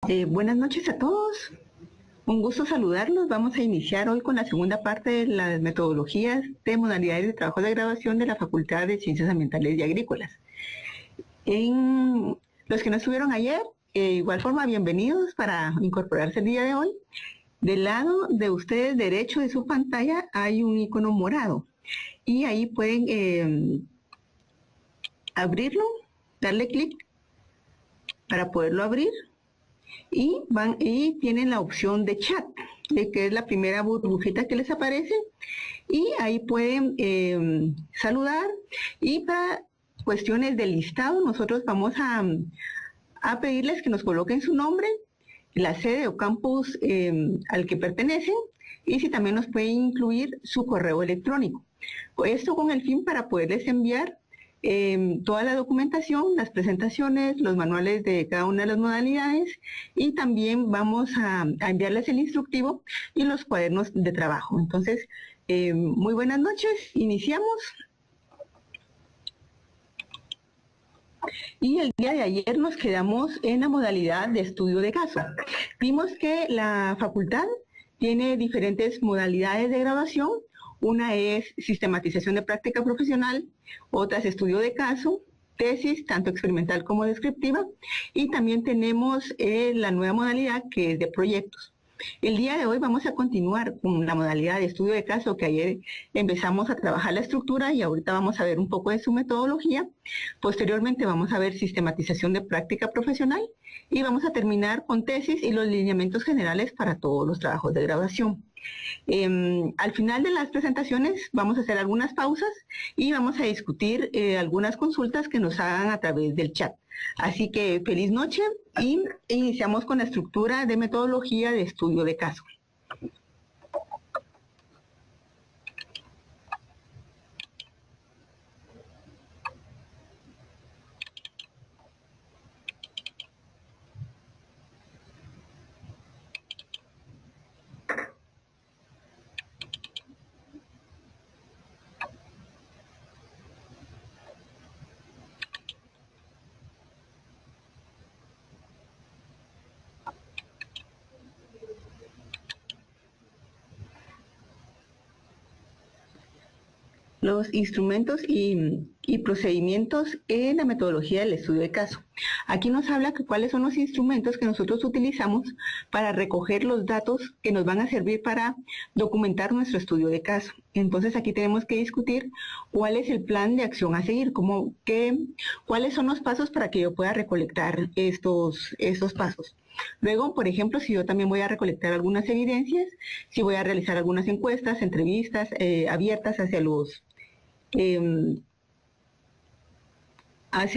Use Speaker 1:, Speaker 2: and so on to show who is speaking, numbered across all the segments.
Speaker 1: Buenas noches a todos. Un gusto saludarlos. Vamos a iniciar hoy con la segunda parte de las metodologías de modalidades de trabajo de graduación de la Facultad de Ciencias Ambientales y Agrícolas. En los que no estuvieron ayer, de igual forma, bienvenidos para incorporarse el día de hoy. Del lado de ustedes, derecho de su pantalla, hay un icono morado. Y ahí pueden abrirlo, darle clic para poderlo abrir. Y tienen la opción de chat, que es la primera burbujita que les aparece, y ahí pueden saludar. Y para cuestiones del listado, nosotros vamos a pedirles que nos coloquen su nombre, la sede o campus al que pertenecen, y si también nos pueden incluir su correo electrónico. Esto con el fin para poderles enviar toda la documentación, las presentaciones, los manuales de cada una de las modalidades, y también vamos a enviarles el instructivo y los cuadernos de trabajo. Entonces, muy buenas noches, iniciamos. Y el día de ayer nos quedamos en la modalidad de estudio de caso. Vimos que la facultad tiene diferentes modalidades de graduación. Una es sistematización de práctica profesional, otra es estudio de caso, tesis, tanto experimental como descriptiva, y también tenemos la nueva modalidad que es de proyectos. El día de hoy vamos a continuar con la modalidad de estudio de caso, que ayer empezamos a trabajar la estructura y ahorita vamos a ver un poco de su metodología. Posteriormente vamos a ver sistematización de práctica profesional y vamos a terminar con tesis y los lineamientos generales para todos los trabajos de graduación. Al final de las presentaciones vamos a hacer algunas pausas y vamos a discutir algunas consultas que nos hagan a través del chat. Así que feliz noche y iniciamos con la estructura de metodología de estudio de caso. Los instrumentos y procedimientos en la metodología del estudio de caso. Aquí nos habla que cuáles son los instrumentos que nosotros utilizamos para recoger los datos que nos van a servir para documentar nuestro estudio de caso. Entonces aquí tenemos que discutir cuál es el plan de acción a seguir, cuáles son los pasos para que yo pueda recolectar estos pasos. Luego, por ejemplo, si yo también voy a recolectar algunas evidencias, si voy a realizar algunas encuestas, entrevistas abiertas hacia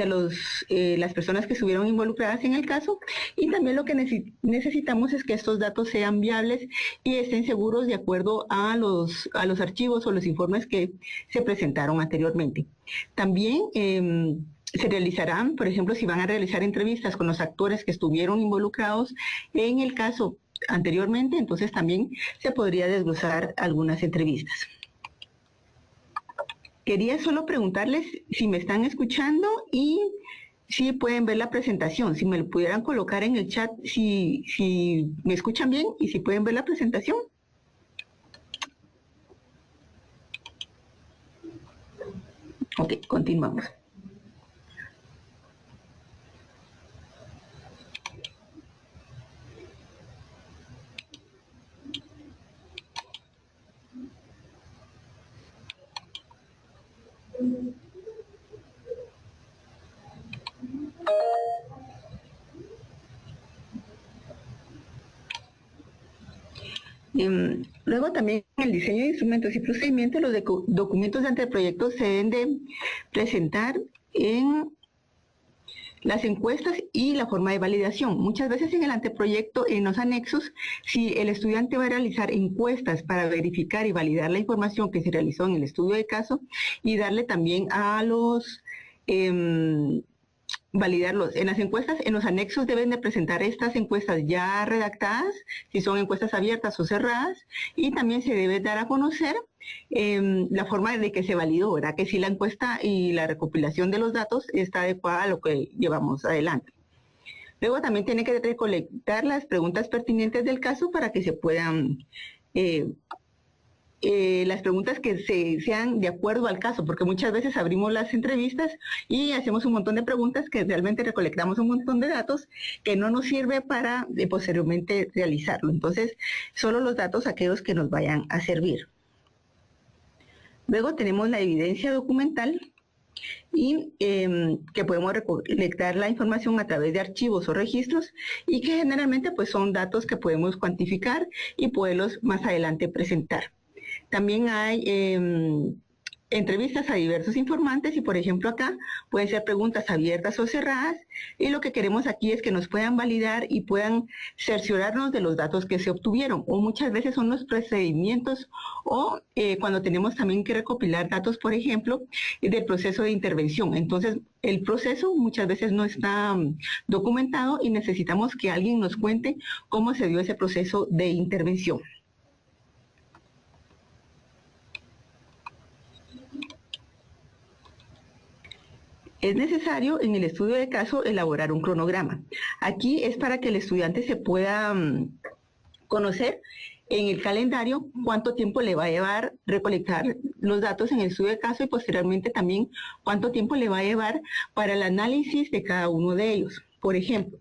Speaker 1: las personas que estuvieron involucradas en el caso, y también lo que necesitamos es que estos datos sean viables y estén seguros de acuerdo a los archivos o los informes que se presentaron anteriormente. También se realizarán, por ejemplo, si van a realizar entrevistas con los actores que estuvieron involucrados en el caso anteriormente, entonces también se podría desglosar algunas entrevistas. Quería solo preguntarles si me están escuchando y si pueden ver la presentación, si me lo pudieran colocar en el chat, si me escuchan bien y si pueden ver la presentación. Ok, continuamos. Luego también en el diseño de instrumentos y procedimientos, los documentos de anteproyecto se deben de presentar en las encuestas y la forma de validación. Muchas veces en el anteproyecto, en los anexos, si el estudiante va a realizar encuestas para verificar y validar la información que se realizó en el estudio de caso y darle también a los validarlos. En las encuestas, en los anexos deben de presentar estas encuestas ya redactadas, si son encuestas abiertas o cerradas, y también se debe dar a conocer la forma de que se validó, ¿verdad? Que si la encuesta y la recopilación de los datos está adecuada a lo que llevamos adelante. Luego también tiene que recolectar las preguntas pertinentes del caso para que se puedan las preguntas que sean de acuerdo al caso, porque muchas veces abrimos las entrevistas y hacemos un montón de preguntas que realmente recolectamos un montón de datos que no nos sirve para posteriormente realizarlo. Entonces, solo los datos aquellos que nos vayan a servir. Luego tenemos la evidencia documental y que podemos recolectar la información a través de archivos o registros y que generalmente pues son datos que podemos cuantificar y poderlos más adelante presentar. También hay entrevistas a diversos informantes y, por ejemplo, acá pueden ser preguntas abiertas o cerradas y lo que queremos aquí es que nos puedan validar y puedan cerciorarnos de los datos que se obtuvieron, o muchas veces son los procedimientos o cuando tenemos también que recopilar datos, por ejemplo, del proceso de intervención. Entonces, el proceso muchas veces no está documentado y necesitamos que alguien nos cuente cómo se dio ese proceso de intervención. Es necesario en el estudio de caso elaborar un cronograma. Aquí es para que el estudiante se pueda conocer en el calendario cuánto tiempo le va a llevar recolectar los datos en el estudio de caso y posteriormente también cuánto tiempo le va a llevar para el análisis de cada uno de ellos. Por ejemplo,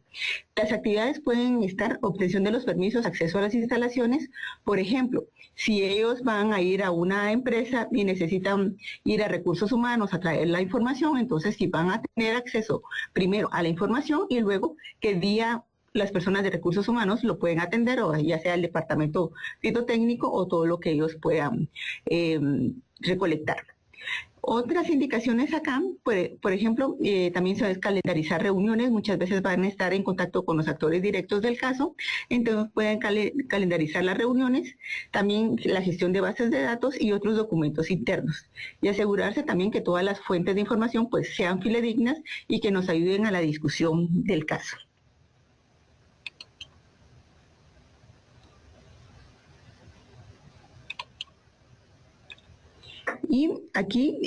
Speaker 1: las actividades pueden estar obtención de los permisos, acceso a las instalaciones. Por ejemplo, si ellos van a ir a una empresa y necesitan ir a recursos humanos a traer la información, entonces sí van a tener acceso primero a la información y luego que día las personas de recursos humanos lo pueden atender, o ya sea el departamento fitotécnico o todo lo que ellos puedan recolectar. Otras indicaciones acá, por ejemplo, también se debe calendarizar reuniones, muchas veces van a estar en contacto con los actores directos del caso, entonces pueden calendarizar las reuniones, también la gestión de bases de datos y otros documentos internos, y asegurarse también que todas las fuentes de información pues sean fidedignas y que nos ayuden a la discusión del caso. Y aquí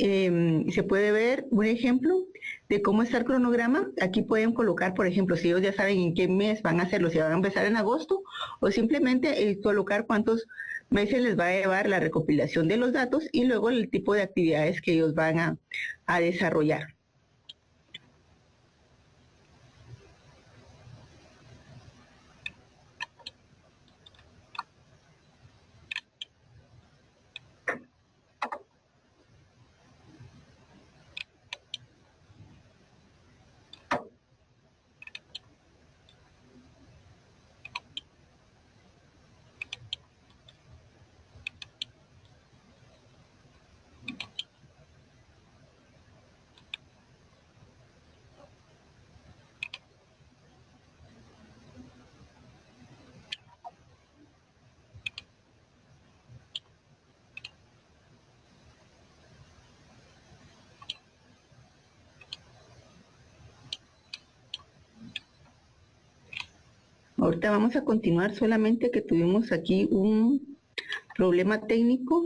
Speaker 1: se puede ver un ejemplo de cómo está el cronograma. Aquí pueden colocar, por ejemplo, si ellos ya saben en qué mes van a hacerlo, si van a empezar en agosto, o simplemente colocar cuántos meses les va a llevar la recopilación de los datos y luego el tipo de actividades que ellos van a desarrollar. Ahorita vamos a continuar, solamente que tuvimos aquí un problema técnico.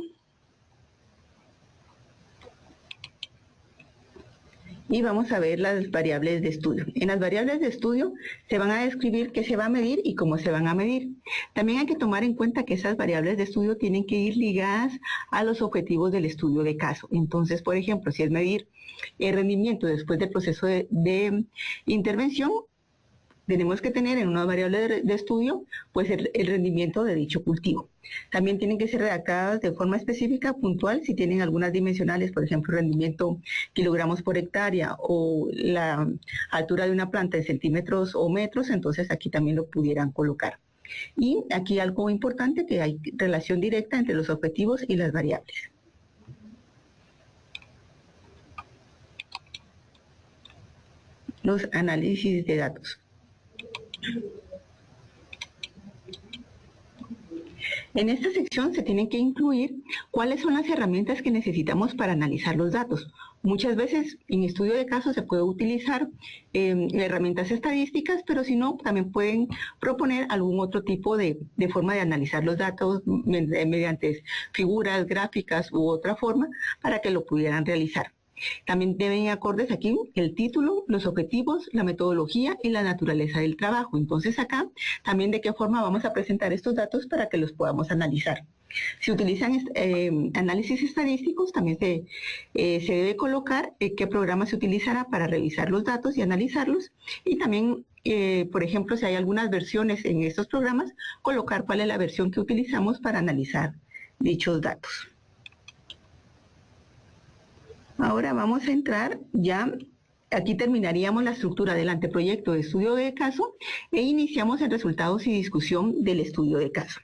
Speaker 1: Y vamos a ver las variables de estudio. En las variables de estudio se van a describir qué se va a medir y cómo se van a medir. También hay que tomar en cuenta que esas variables de estudio tienen que ir ligadas a los objetivos del estudio de caso. Entonces, por ejemplo, si es medir el rendimiento después del proceso de intervención, tenemos que tener en una variable de estudio pues el rendimiento de dicho cultivo. También tienen que ser redactadas de forma específica, puntual, si tienen algunas dimensionales, por ejemplo, rendimiento kilogramos por hectárea o la altura de una planta en centímetros o metros, entonces aquí también lo pudieran colocar. Y aquí algo importante, que hay relación directa entre los objetivos y las variables. Los análisis de datos. En esta sección se tienen que incluir cuáles son las herramientas que necesitamos para analizar los datos. Muchas veces en estudio de casos se puede utilizar herramientas estadísticas, pero si no, también pueden proponer algún otro tipo de forma de analizar los datos mediante figuras, gráficas u otra forma para que lo pudieran realizar. También deben ir acordes aquí el título, los objetivos, la metodología y la naturaleza del trabajo. Entonces acá también de qué forma vamos a presentar estos datos para que los podamos analizar. Si utilizan análisis estadísticos, también se debe colocar qué programa se utilizará para revisar los datos y analizarlos. Y también, por ejemplo, si hay algunas versiones en estos programas, colocar cuál es la versión que utilizamos para analizar dichos datos. Ahora vamos a entrar ya. Aquí terminaríamos la estructura del anteproyecto de estudio de caso e iniciamos en resultados y discusión del estudio de caso.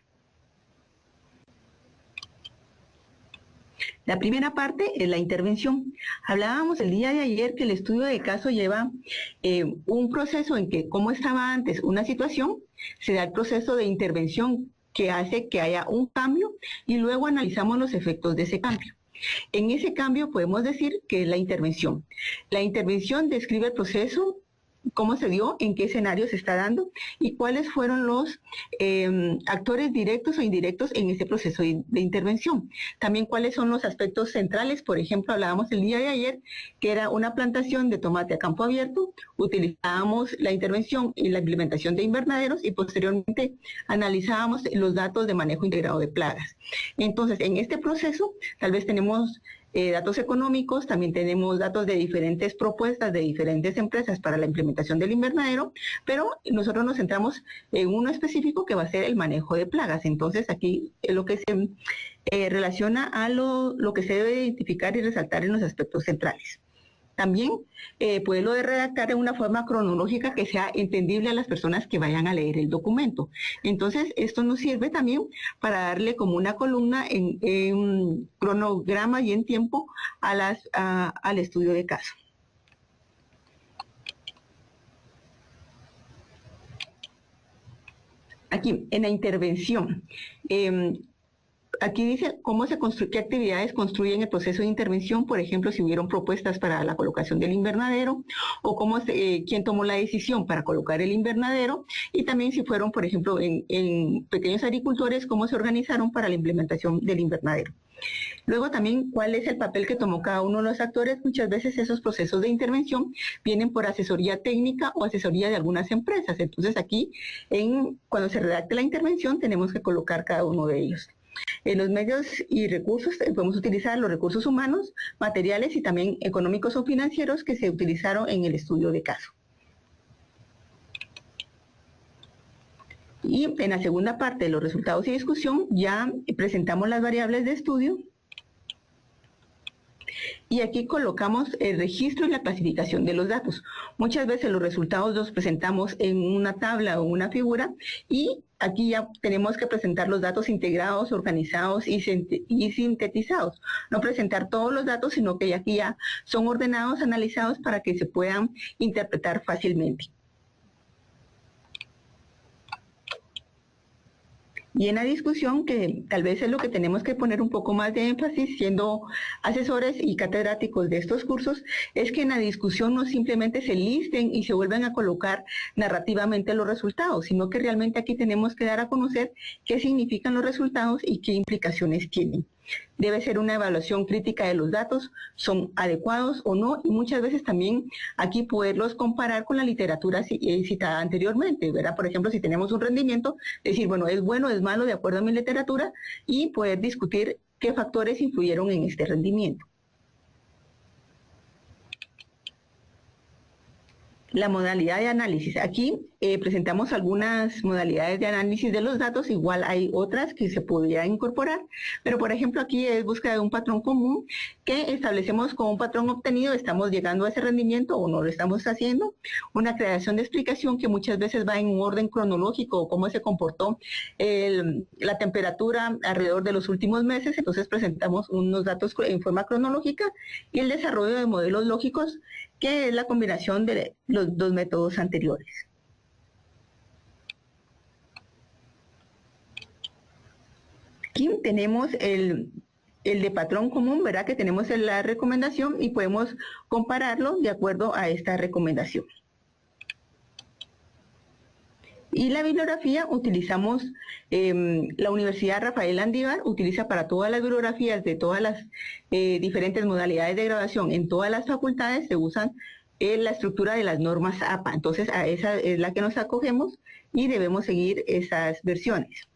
Speaker 1: La primera parte es la intervención. Hablábamos el día de ayer que el estudio de caso lleva un proceso en que, como estaba antes una situación, se da el proceso de intervención que hace que haya un cambio y luego analizamos los efectos de ese cambio. En ese cambio podemos decir que es la intervención. La intervención describe el proceso, cómo se dio, en qué escenario se está dando y cuáles fueron los actores directos o indirectos en ese proceso de intervención. También cuáles son los aspectos centrales. Por ejemplo, hablábamos el día de ayer que era una plantación de tomate a campo abierto, utilizábamos la intervención y la implementación de invernaderos y posteriormente analizábamos los datos de manejo integrado de plagas. Entonces, en este proceso tal vez tenemos datos económicos, también tenemos datos de diferentes propuestas de diferentes empresas para la implementación del invernadero, pero nosotros nos centramos en uno específico que va a ser el manejo de plagas. Entonces aquí es lo que se relaciona a lo que se debe identificar y resaltar en los aspectos centrales. También poderlo de redactar de una forma cronológica que sea entendible a las personas que vayan a leer el documento. Entonces, esto nos sirve también para darle como una columna en cronograma y en tiempo al estudio de caso. Aquí, en la intervención, aquí dice cómo se construye, qué actividades construyen el proceso de intervención, por ejemplo, si hubieron propuestas para la colocación del invernadero o quién tomó la decisión para colocar el invernadero y también si fueron, por ejemplo, en pequeños agricultores, cómo se organizaron para la implementación del invernadero. Luego también cuál es el papel que tomó cada uno de los actores. Muchas veces esos procesos de intervención vienen por asesoría técnica o asesoría de algunas empresas. Entonces aquí, cuando se redacte la intervención, tenemos que colocar cada uno de ellos. En los medios y recursos podemos utilizar los recursos humanos, materiales y también económicos o financieros que se utilizaron en el estudio de caso. Y en la segunda parte de los resultados y discusión ya presentamos las variables de estudio y aquí colocamos el registro y la clasificación de los datos. Muchas veces los resultados los presentamos en una tabla o una figura y aquí ya tenemos que presentar los datos integrados, organizados y sintetizados. No presentar todos los datos, sino que aquí ya son ordenados, analizados para que se puedan interpretar fácilmente. Y en la discusión, que tal vez es lo que tenemos que poner un poco más de énfasis siendo asesores y catedráticos de estos cursos, es que en la discusión no simplemente se listen y se vuelven a colocar narrativamente los resultados, sino que realmente aquí tenemos que dar a conocer qué significan los resultados y qué implicaciones tienen. Debe ser una evaluación crítica de los datos, son adecuados o no, y muchas veces también aquí poderlos comparar con la literatura citada anteriormente, ¿verdad? Por ejemplo, si tenemos un rendimiento, decir, bueno, es bueno, es malo de acuerdo a mi literatura, y poder discutir qué factores influyeron en este rendimiento. La modalidad de análisis. Aquí presentamos algunas modalidades de análisis de los datos, igual hay otras que se podrían incorporar, pero por ejemplo aquí es búsqueda de un patrón común que establecemos con un patrón obtenido, estamos llegando a ese rendimiento o no lo estamos haciendo, una creación de explicación que muchas veces va en un orden cronológico, cómo se comportó la temperatura alrededor de los últimos meses, entonces presentamos unos datos en forma cronológica y el desarrollo de modelos lógicos, que es la combinación de los dos métodos anteriores. Aquí tenemos el de patrón común, ¿verdad? Que tenemos en la recomendación y podemos compararlo de acuerdo a esta recomendación. Y la bibliografía utilizamos, la Universidad Rafael Landívar utiliza para todas las bibliografías de todas las diferentes modalidades de graduación en todas las facultades, se usan la estructura de las normas APA. Entonces a esa es la que nos acogemos y debemos seguir esas versiones.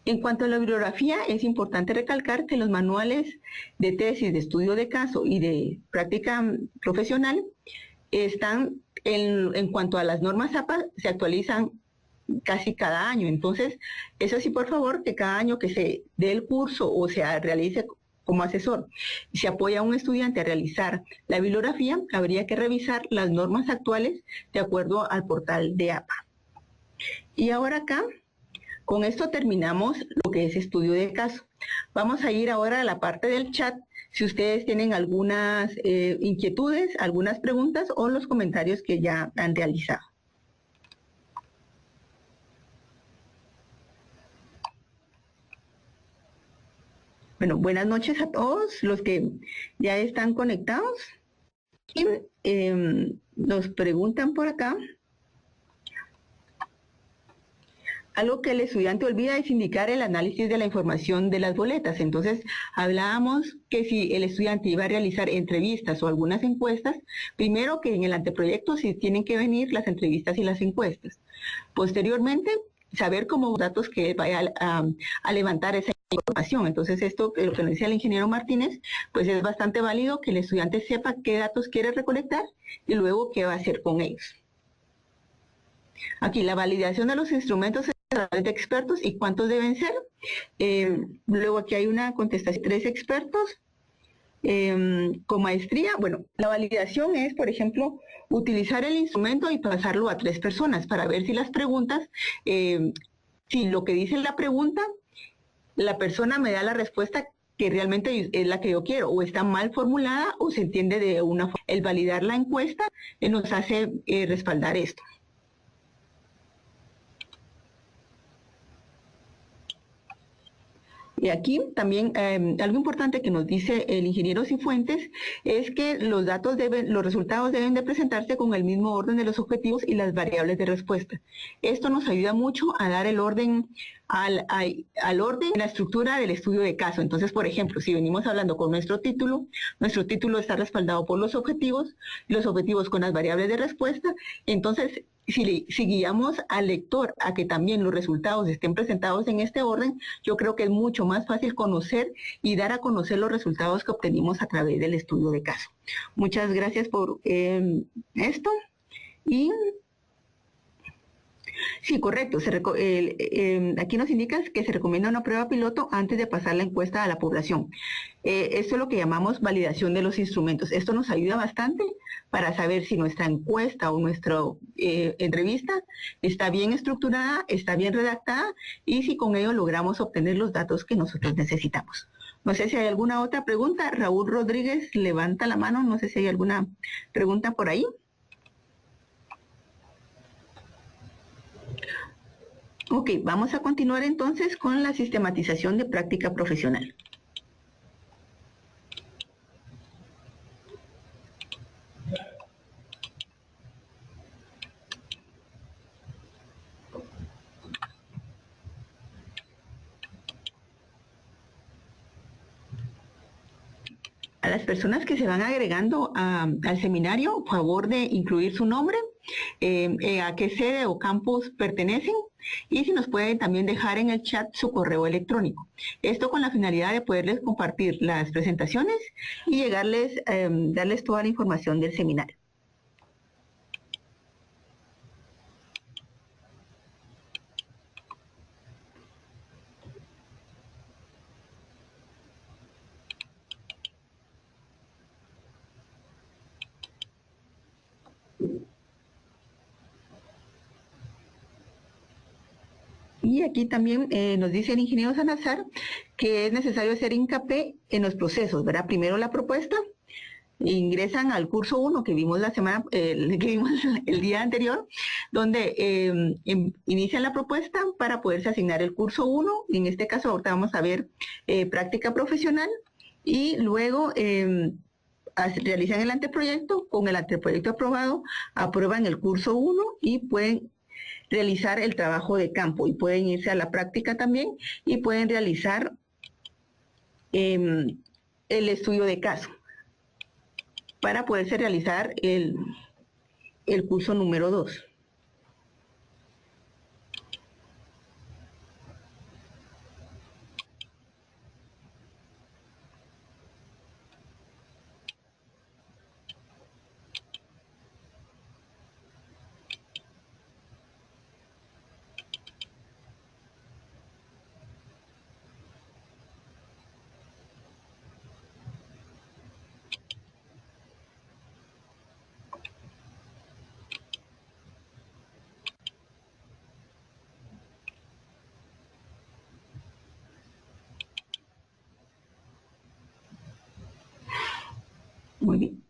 Speaker 1: En cuanto a la bibliografía, es importante recalcar que los manuales de tesis, de estudio de caso y de práctica profesional están, en cuanto a las normas APA, se actualizan casi cada año. Entonces, eso sí, por favor, que cada año que se dé el curso o se realice como asesor, y se apoya a un estudiante a realizar la bibliografía, habría que revisar las normas actuales de acuerdo al portal de APA. Y ahora acá, con esto terminamos lo que es estudio de caso. Vamos a ir ahora a la parte del chat, si ustedes tienen algunas inquietudes, algunas preguntas o los comentarios que ya han realizado. Bueno, buenas noches a todos los que ya están conectados. Y nos preguntan por acá. Algo que el estudiante olvida es indicar el análisis de la información de las boletas. Entonces, hablábamos que si el estudiante iba a realizar entrevistas o algunas encuestas, primero que en el anteproyecto sí tienen que venir las entrevistas y las encuestas. Posteriormente, saber cómo datos que vaya a levantar esa información. Entonces, esto, lo que nos decía el ingeniero Martínez, pues es bastante válido que el estudiante sepa qué datos quiere recolectar y luego qué va a hacer con ellos. Aquí, la validación de los instrumentos a través de expertos y cuántos deben ser. Luego aquí hay una contestación, 3 expertos con maestría. Bueno, la validación es, por ejemplo, utilizar el instrumento y pasarlo a 3 personas para ver si las preguntas, si lo que dice la pregunta, la persona me da la respuesta que realmente es la que yo quiero, o está mal formulada o se entiende de una forma. El validar la encuesta nos hace respaldar esto. Y aquí también algo importante que nos dice el ingeniero Cifuentes es que los resultados deben de presentarse con el mismo orden de los objetivos y las variables de respuesta. Esto nos ayuda mucho a dar el orden al orden en la estructura del estudio de caso. Entonces, por ejemplo, si venimos hablando con nuestro título está respaldado por los objetivos con las variables de respuesta. Entonces, si guiamos al lector a que también los resultados estén presentados en este orden, yo creo que es mucho más fácil conocer y dar a conocer los resultados que obtenimos a través del estudio de caso. Muchas gracias por esto. Y sí, correcto. Aquí nos indica que se recomienda una prueba piloto antes de pasar la encuesta a la población. Esto es lo que llamamos validación de los instrumentos. Esto nos ayuda bastante para saber si nuestra encuesta o nuestra entrevista está bien estructurada, está bien redactada y si con ello logramos obtener los datos que nosotros necesitamos. No sé si hay alguna otra pregunta. Raúl Rodríguez levanta la mano. No sé si hay alguna pregunta por ahí. Ok, vamos a continuar entonces con la sistematización de práctica profesional. A las personas que se van agregando al seminario, por favor de incluir su nombre, a qué sede o campus pertenecen y si nos pueden también dejar en el chat su correo electrónico. Esto con la finalidad de poderles compartir las presentaciones y darles toda la información del seminario. Y aquí también nos dice el ingeniero Salazar que es necesario hacer hincapié en los procesos, ¿verdad? Primero la propuesta, ingresan al curso 1 que vimos el día anterior, donde inician la propuesta para poderse asignar el curso 1. En este caso ahorita vamos a ver práctica profesional y luego realizan el anteproyecto. Con el anteproyecto aprobado, aprueban el curso 1 y pueden realizar el trabajo de campo y pueden irse a la práctica también y pueden realizar el estudio de caso para poderse realizar el curso número 2. Muy bien.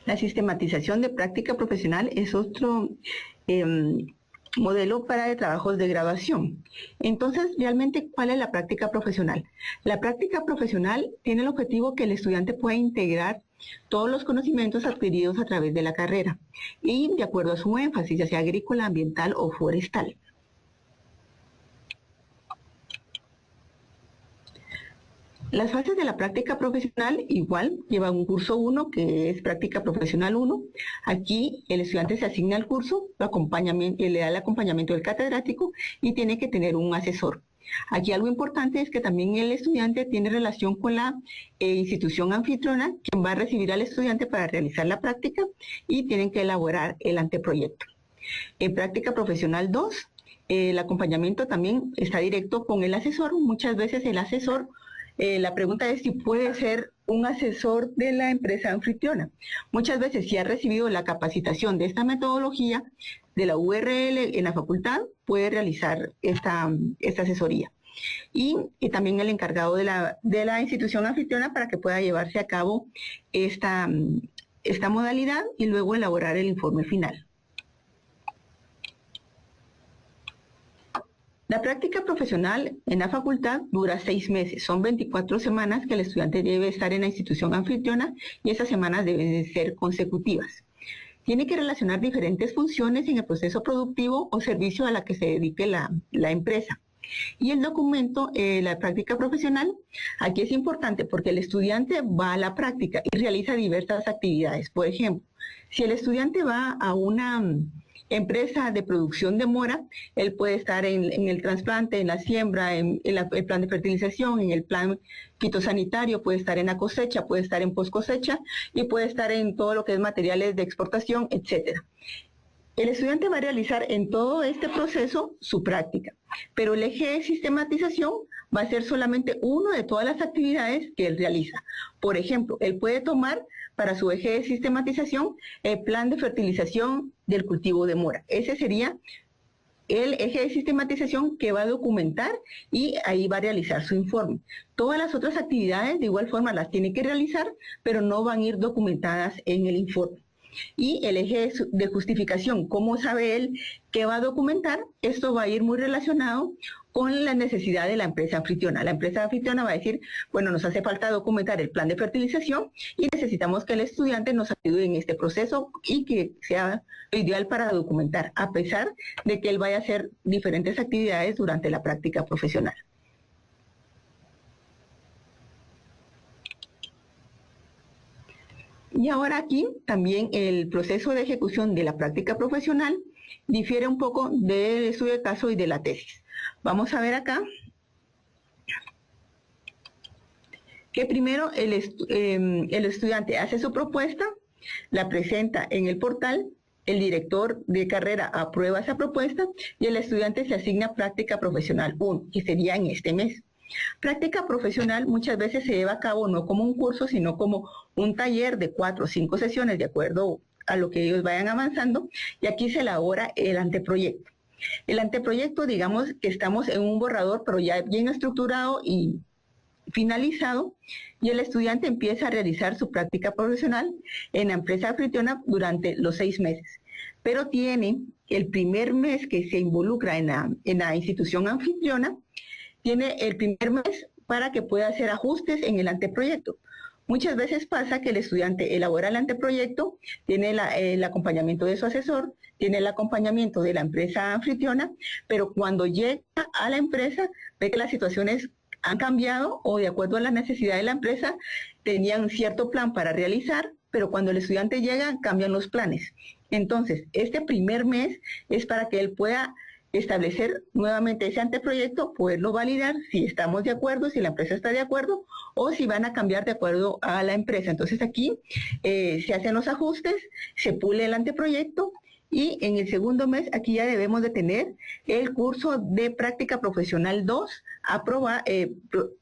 Speaker 1: La sistematización de práctica profesional es otro modelo para trabajos de graduación. Entonces, realmente, ¿cuál es la práctica profesional? La práctica profesional tiene el objetivo que el estudiante pueda integrar todos los conocimientos adquiridos a través de la carrera y de acuerdo a su énfasis, ya sea agrícola, ambiental o forestal. Las fases de la práctica profesional igual llevan un curso 1 que es práctica profesional 1. Aquí el estudiante se asigna al curso, le da el acompañamiento del catedrático y tiene que tener un asesor. Aquí algo importante es que también el estudiante tiene relación con la institución anfitriona, quien va a recibir al estudiante para realizar la práctica y tienen que elaborar el anteproyecto. En práctica profesional 2, el acompañamiento también está directo con el asesor. Muchas veces el asesor la pregunta es si puede ser un asesor de la empresa anfitriona. Muchas veces si ha recibido la capacitación de esta metodología de la URL en la facultad, puede realizar esta asesoría. Y también el encargado de la institución anfitriona para que pueda llevarse a cabo esta modalidad y luego elaborar el informe final. La práctica profesional en la facultad dura 6 meses, son 24 semanas que el estudiante debe estar en la institución anfitriona y esas semanas deben de ser consecutivas. Tiene que relacionar diferentes funciones en el proceso productivo o servicio a la que se dedique la empresa. Y el documento, la práctica profesional, aquí es importante porque el estudiante va a la práctica y realiza diversas actividades. Por ejemplo, si el estudiante va a una empresa de producción de mora, él puede estar en el trasplante, en la siembra, en el plan de fertilización, en el plan fitosanitario, puede estar en la cosecha, puede estar en post cosecha y puede estar en todo lo que es materiales de exportación, etcétera. El estudiante va a realizar en todo este proceso su práctica, pero el eje de sistematización va a ser solamente uno de todas las actividades que él realiza. Por ejemplo, él puede tomar para su eje de sistematización el plan de fertilización del cultivo de mora. Ese sería el eje de sistematización que va a documentar y ahí va a realizar su informe. Todas las otras actividades de igual forma las tiene que realizar, pero no van a ir documentadas en el informe. Y el eje de justificación, ¿cómo sabe él qué va a documentar? Esto va a ir muy relacionado con la necesidad de la empresa anfitriona. La empresa anfitriona va a decir, bueno, nos hace falta documentar el plan de fertilización y necesitamos que el estudiante nos ayude en este proceso y que sea lo ideal para documentar, a pesar de que él vaya a hacer diferentes actividades durante la práctica profesional. Y ahora aquí también el proceso de ejecución de la práctica profesional difiere un poco del estudio de caso y de la tesis. Vamos a ver acá que primero el estudiante hace su propuesta, la presenta en el portal, el director de carrera aprueba esa propuesta y el estudiante se asigna práctica profesional 1, que sería en este mes. Práctica profesional muchas veces se lleva a cabo no como un curso, sino como un taller de 4 o 5 sesiones, de acuerdo a lo que ellos vayan avanzando, y aquí se elabora el anteproyecto. El anteproyecto, digamos que estamos en un borrador, pero ya bien estructurado y finalizado, y el estudiante empieza a realizar su práctica profesional en la empresa anfitriona durante los 6 meses. Pero tiene el primer mes que se involucra en la institución anfitriona, tiene el primer mes para que pueda hacer ajustes en el anteproyecto. Muchas veces pasa que el estudiante elabora el anteproyecto, tiene el acompañamiento de su asesor, tiene el acompañamiento de la empresa anfitriona, pero cuando llega a la empresa ve que las situaciones han cambiado o de acuerdo a la necesidad de la empresa tenían un cierto plan para realizar, pero cuando el estudiante llega cambian los planes. Entonces, este primer mes es para que él pueda establecer nuevamente ese anteproyecto, poderlo validar si estamos de acuerdo, si la empresa está de acuerdo o si van a cambiar de acuerdo a la empresa. Entonces aquí se hacen los ajustes, se pule el anteproyecto y en el segundo mes aquí ya debemos de tener el curso de práctica profesional 2,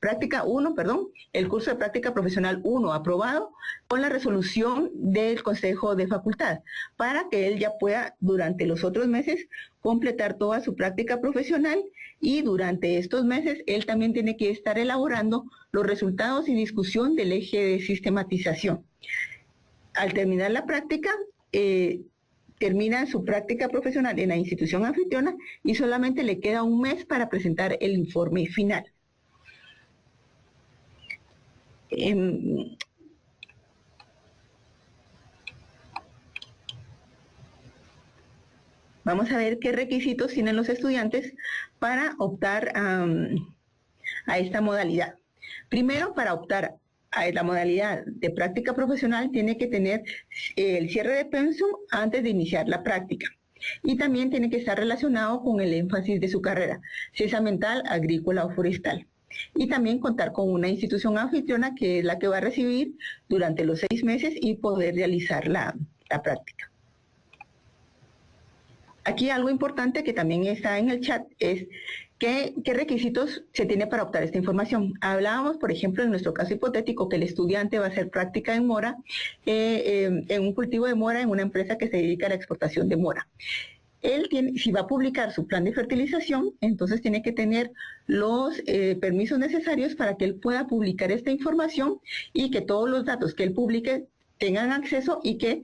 Speaker 1: práctica 1, perdón, el curso de práctica profesional 1 aprobado con la resolución del Consejo de Facultad, para que él ya pueda durante los otros meses completar toda su práctica profesional y durante estos meses él también tiene que estar elaborando los resultados y discusión del eje de sistematización. Al terminar la práctica, termina su práctica profesional en la institución anfitriona y solamente le queda un mes para presentar el informe final. Vamos a ver qué requisitos tienen los estudiantes para optar a esta modalidad. Primero, para optar a la modalidad de práctica profesional tiene que tener el cierre de pensum antes de iniciar la práctica. Y también tiene que estar relacionado con el énfasis de su carrera, si es ambiental, agrícola o forestal. Y también contar con una institución anfitriona que es la que va a recibir durante los 6 meses y poder realizar la práctica. Aquí algo importante que también está en el chat es ¿qué requisitos se tiene para optar esta información? Hablábamos, por ejemplo, en nuestro caso hipotético, que el estudiante va a hacer práctica en mora, en un cultivo de mora en una empresa que se dedica a la exportación de mora. Él tiene, si va a publicar su plan de fertilización, entonces tiene que tener los permisos necesarios para que él pueda publicar esta información y que todos los datos que él publique tengan acceso y que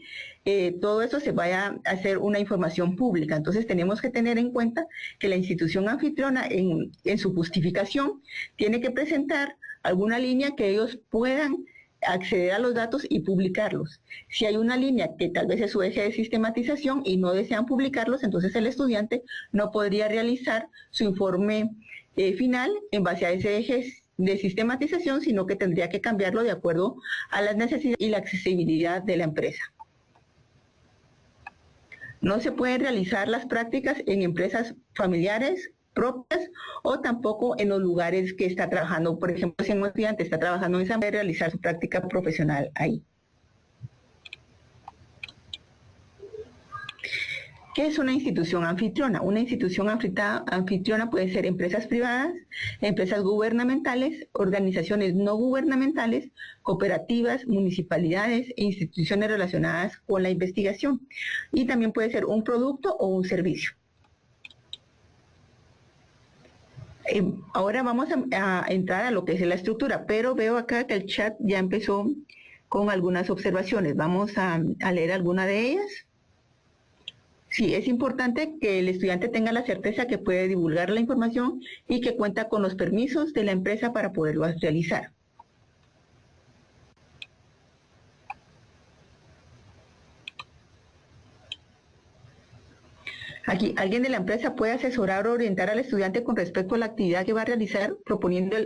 Speaker 1: todo eso se vaya a hacer una información pública. Entonces tenemos que tener en cuenta que la institución anfitriona en su justificación tiene que presentar alguna línea que ellos puedan acceder a los datos y publicarlos. Si hay una línea que tal vez es su eje de sistematización y no desean publicarlos, entonces el estudiante no podría realizar su informe final en base a ese eje de sistematización, sino que tendría que cambiarlo de acuerdo a las necesidades y la accesibilidad de la empresa. No se pueden realizar las prácticas en empresas familiares propias o tampoco en los lugares que está trabajando. Por ejemplo, si un estudiante está trabajando en esa empresa, realizar su práctica profesional ahí. ¿Qué es una institución anfitriona? Una institución anfitriona puede ser empresas privadas, empresas gubernamentales, organizaciones no gubernamentales, cooperativas, municipalidades e instituciones relacionadas con la investigación. Y también puede ser un producto o un servicio. Ahora vamos a entrar a lo que es la estructura, pero veo acá que el chat ya empezó con algunas observaciones. Vamos a leer alguna de ellas. Sí, es importante que el estudiante tenga la certeza que puede divulgar la información y que cuenta con los permisos de la empresa para poderlo realizar. Aquí, alguien de la empresa puede asesorar o orientar al estudiante con respecto a la actividad que va a realizar, poniendo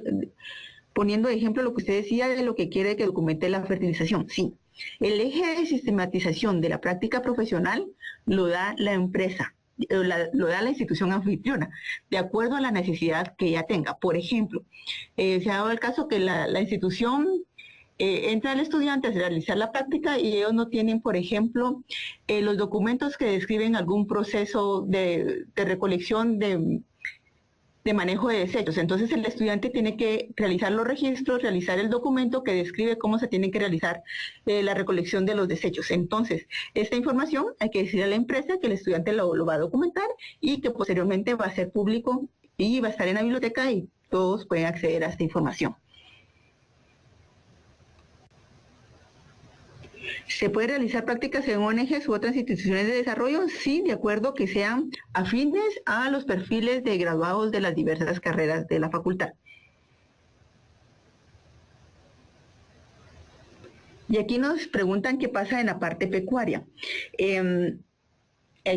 Speaker 1: de ejemplo lo que usted decía de lo que quiere que documente la fertilización. Sí. El eje de sistematización de la práctica profesional lo da la empresa, lo da la institución anfitriona, de acuerdo a la necesidad que ella tenga. Por ejemplo, se ha dado el caso que la institución entra al estudiante a realizar la práctica y ellos no tienen, por ejemplo, los documentos que describen algún proceso de recolección de manejo de desechos. Entonces el estudiante tiene que realizar los registros, realizar el documento que describe cómo se tiene que realizar la recolección de los desechos. Entonces, esta información hay que decirle a la empresa que el estudiante lo va a documentar y que posteriormente va a ser público y va a estar en la biblioteca y todos pueden acceder a esta información. ¿Se puede realizar prácticas en ONGs u otras instituciones de desarrollo? Sí, de acuerdo que sean afines a los perfiles de graduados de las diversas carreras de la facultad. Y aquí nos preguntan qué pasa en la parte pecuaria.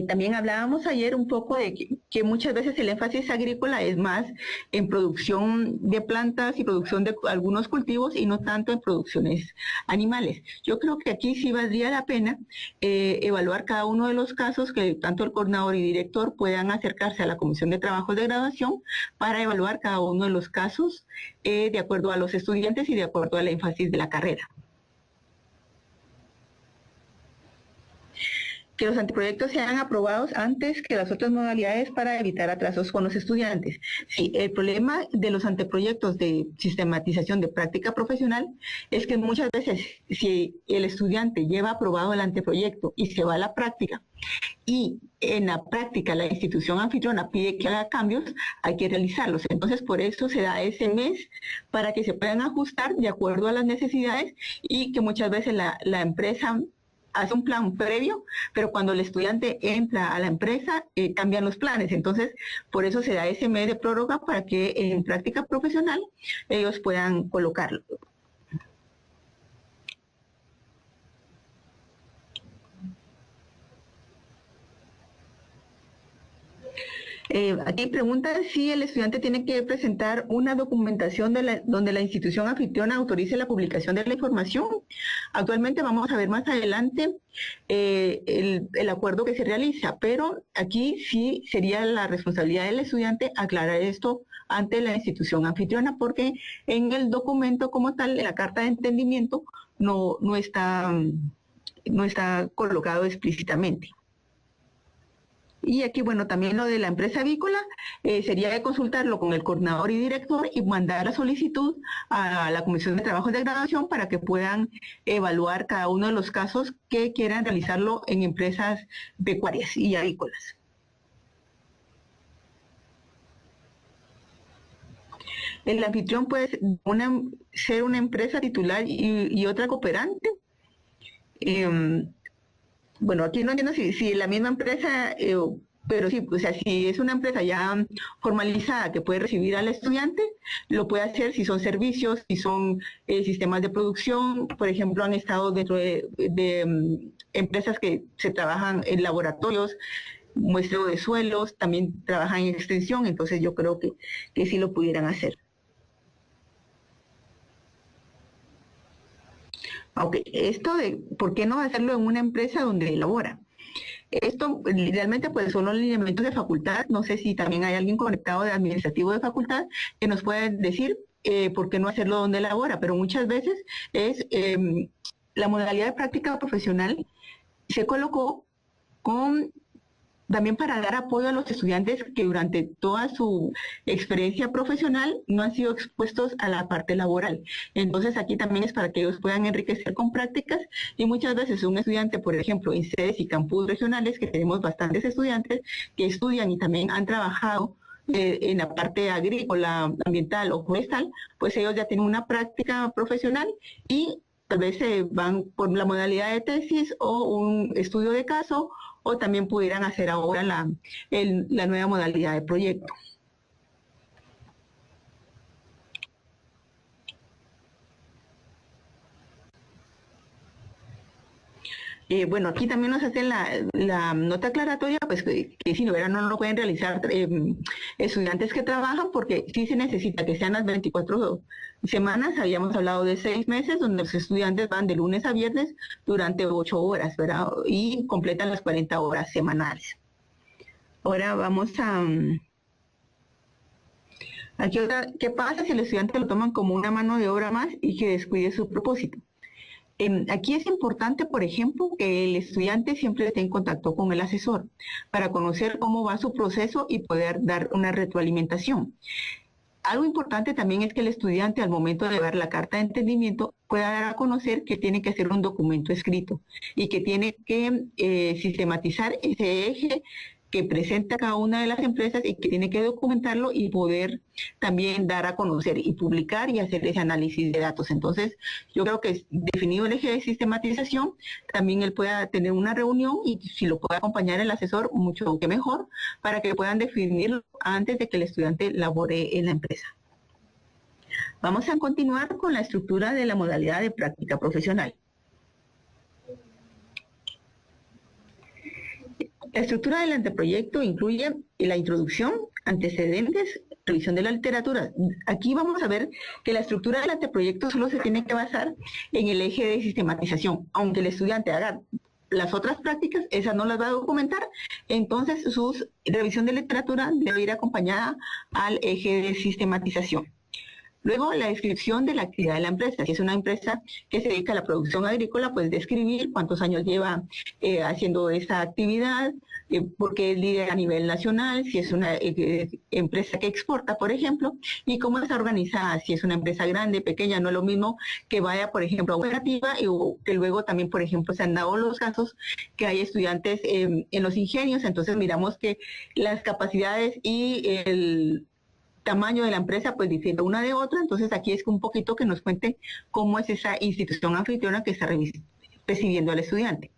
Speaker 1: También hablábamos ayer un poco de que muchas veces el énfasis agrícola es más en producción de plantas y producción de algunos cultivos y no tanto en producciones animales. Yo creo que aquí sí valdría la pena evaluar cada uno de los casos, que tanto el coordinador y director puedan acercarse a la Comisión de Trabajos de Graduación para evaluar cada uno de los casos de acuerdo a los estudiantes y de acuerdo al énfasis de la carrera. Que los anteproyectos sean aprobados antes que las otras modalidades para evitar atrasos con los estudiantes. Sí, el problema de los anteproyectos de sistematización de práctica profesional es que muchas veces si el estudiante lleva aprobado el anteproyecto y se va a la práctica y en la práctica la institución anfitriona pide que haga cambios, hay que realizarlos. Entonces por eso se da ese mes para que se puedan ajustar de acuerdo a las necesidades y que muchas veces la empresa hace un plan previo, pero cuando el estudiante entra a la empresa cambian los planes. Entonces, por eso se da ese mes de prórroga para que en práctica profesional ellos puedan colocarlo. Aquí pregunta si el estudiante tiene que presentar una documentación donde la institución anfitriona autorice la publicación de la información. Actualmente vamos a ver más adelante el acuerdo que se realiza, pero aquí sí sería la responsabilidad del estudiante aclarar esto ante la institución anfitriona, porque en el documento como tal, en la carta de entendimiento, no está colocado explícitamente. Y aquí, bueno, también lo de la empresa avícola sería de consultarlo con el coordinador y director y mandar la solicitud a la Comisión de Trabajos de Graduación para que puedan evaluar cada uno de los casos que quieran realizarlo en empresas pecuarias y avícolas. El anfitrión puede ser una empresa titular y otra cooperante. Bueno, aquí no entiendo si la misma empresa, pero sí, o sea, si es una empresa ya formalizada que puede recibir al estudiante, lo puede hacer si son servicios, si son sistemas de producción. Por ejemplo, han estado dentro de empresas que se trabajan en laboratorios, muestreo de suelos, también trabajan en extensión, entonces yo creo que sí lo pudieran hacer. Ok, esto de por qué no hacerlo en una empresa donde elabora. Esto realmente pues son los lineamientos de facultad. No sé si también hay alguien conectado de administrativo de facultad que nos puede decir por qué no hacerlo donde elabora, pero muchas veces es la modalidad de práctica profesional se colocó también para dar apoyo a los estudiantes que durante toda su experiencia profesional no han sido expuestos a la parte laboral. Entonces aquí también es para que ellos puedan enriquecer con prácticas y muchas veces un estudiante, por ejemplo, en sedes y campus regionales, que tenemos bastantes estudiantes que estudian y también han trabajado en la parte agrícola, ambiental o forestal, pues ellos ya tienen una práctica profesional y tal vez se van por la modalidad de tesis o un estudio de caso, o también pudieran hacer ahora la nueva modalidad de proyecto. Bueno, aquí también nos hacen la nota aclaratoria, pues que si no lo pueden realizar estudiantes que trabajan, porque sí se necesita que sean las 24 semanas. Habíamos hablado de 6 meses, donde los estudiantes van de lunes a viernes durante 8 horas, ¿verdad? Y completan las 40 horas semanales. Ahora vamos a... Aquí otra, ¿qué pasa si el estudiante lo toman como una mano de obra más y que descuide su propósito? Aquí es importante, por ejemplo, que el estudiante siempre esté en contacto con el asesor para conocer cómo va su proceso y poder dar una retroalimentación. Algo importante también es que el estudiante, al momento de dar la carta de entendimiento, pueda dar a conocer que tiene que hacer un documento escrito y que tiene que sistematizar ese eje que presenta cada una de las empresas y que tiene que documentarlo y poder también dar a conocer y publicar y hacer ese análisis de datos. Entonces, yo creo que definido el eje de sistematización, también él pueda tener una reunión y si lo puede acompañar el asesor, mucho que mejor, para que puedan definirlo antes de que el estudiante labore en la empresa. Vamos a continuar con la estructura de la modalidad de práctica profesional. La estructura del anteproyecto incluye la introducción, antecedentes, revisión de la literatura. Aquí vamos a ver que la estructura del anteproyecto solo se tiene que basar en el eje de sistematización. Aunque el estudiante haga las otras prácticas, esas no las va a documentar, entonces su revisión de literatura debe ir acompañada al eje de sistematización. Luego, la descripción de la actividad de la empresa. Si es una empresa que se dedica a la producción agrícola, pues describir cuántos años lleva haciendo esa actividad, por qué es líder a nivel nacional, si es una empresa que exporta, por ejemplo, y cómo está organizada, si es una empresa grande, pequeña. No es lo mismo que vaya, por ejemplo, a operativa, y que luego también, por ejemplo, se han dado los casos que hay estudiantes en los ingenios, entonces miramos que las capacidades y el tamaño de la empresa pues difiere una de otra, entonces aquí es un poquito que nos cuente cómo es esa institución anfitriona que está recibiendo al estudiante.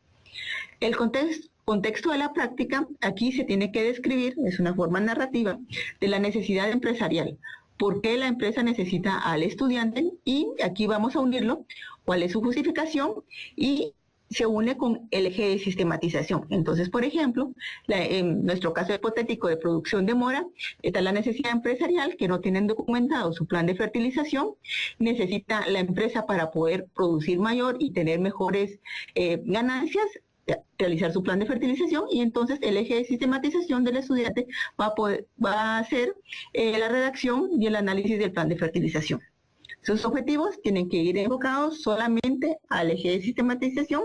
Speaker 1: El contexto de la práctica, aquí se tiene que describir, es una forma narrativa, de la necesidad empresarial. ¿Por qué la empresa necesita al estudiante? Y aquí vamos a unirlo, cuál es su justificación y se une con el eje de sistematización. Entonces, por ejemplo, en nuestro caso hipotético de producción de mora, está la necesidad empresarial, que no tienen documentado su plan de fertilización, necesita la empresa para poder producir mayor y tener mejores ganancias, realizar su plan de fertilización, y entonces el eje de sistematización del estudiante va a hacer la redacción y el análisis del plan de fertilización. Sus objetivos tienen que ir enfocados solamente al eje de sistematización,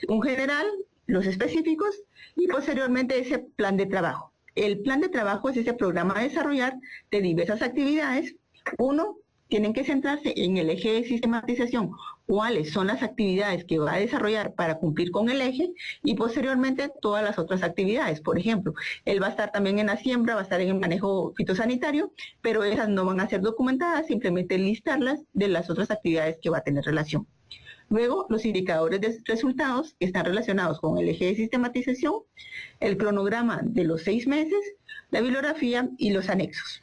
Speaker 1: un general, los específicos y posteriormente ese plan de trabajo. El plan de trabajo es ese programa a desarrollar de diversas actividades. Uno, tienen que centrarse en el eje de sistematización, cuáles son las actividades que va a desarrollar para cumplir con el eje y posteriormente todas las otras actividades. Por ejemplo, él va a estar también en la siembra, va a estar en el manejo fitosanitario, pero esas no van a ser documentadas, simplemente listarlas de las otras actividades que va a tener relación. Luego, los indicadores de resultados que están relacionados con el eje de sistematización, el cronograma de los 6 meses, la bibliografía y los anexos.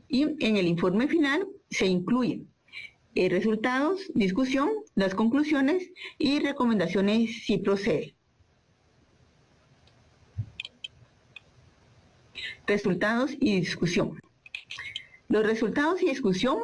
Speaker 1: Y en el informe final se incluyen resultados, discusión, las conclusiones y recomendaciones si procede. Resultados y discusión. Los resultados y discusión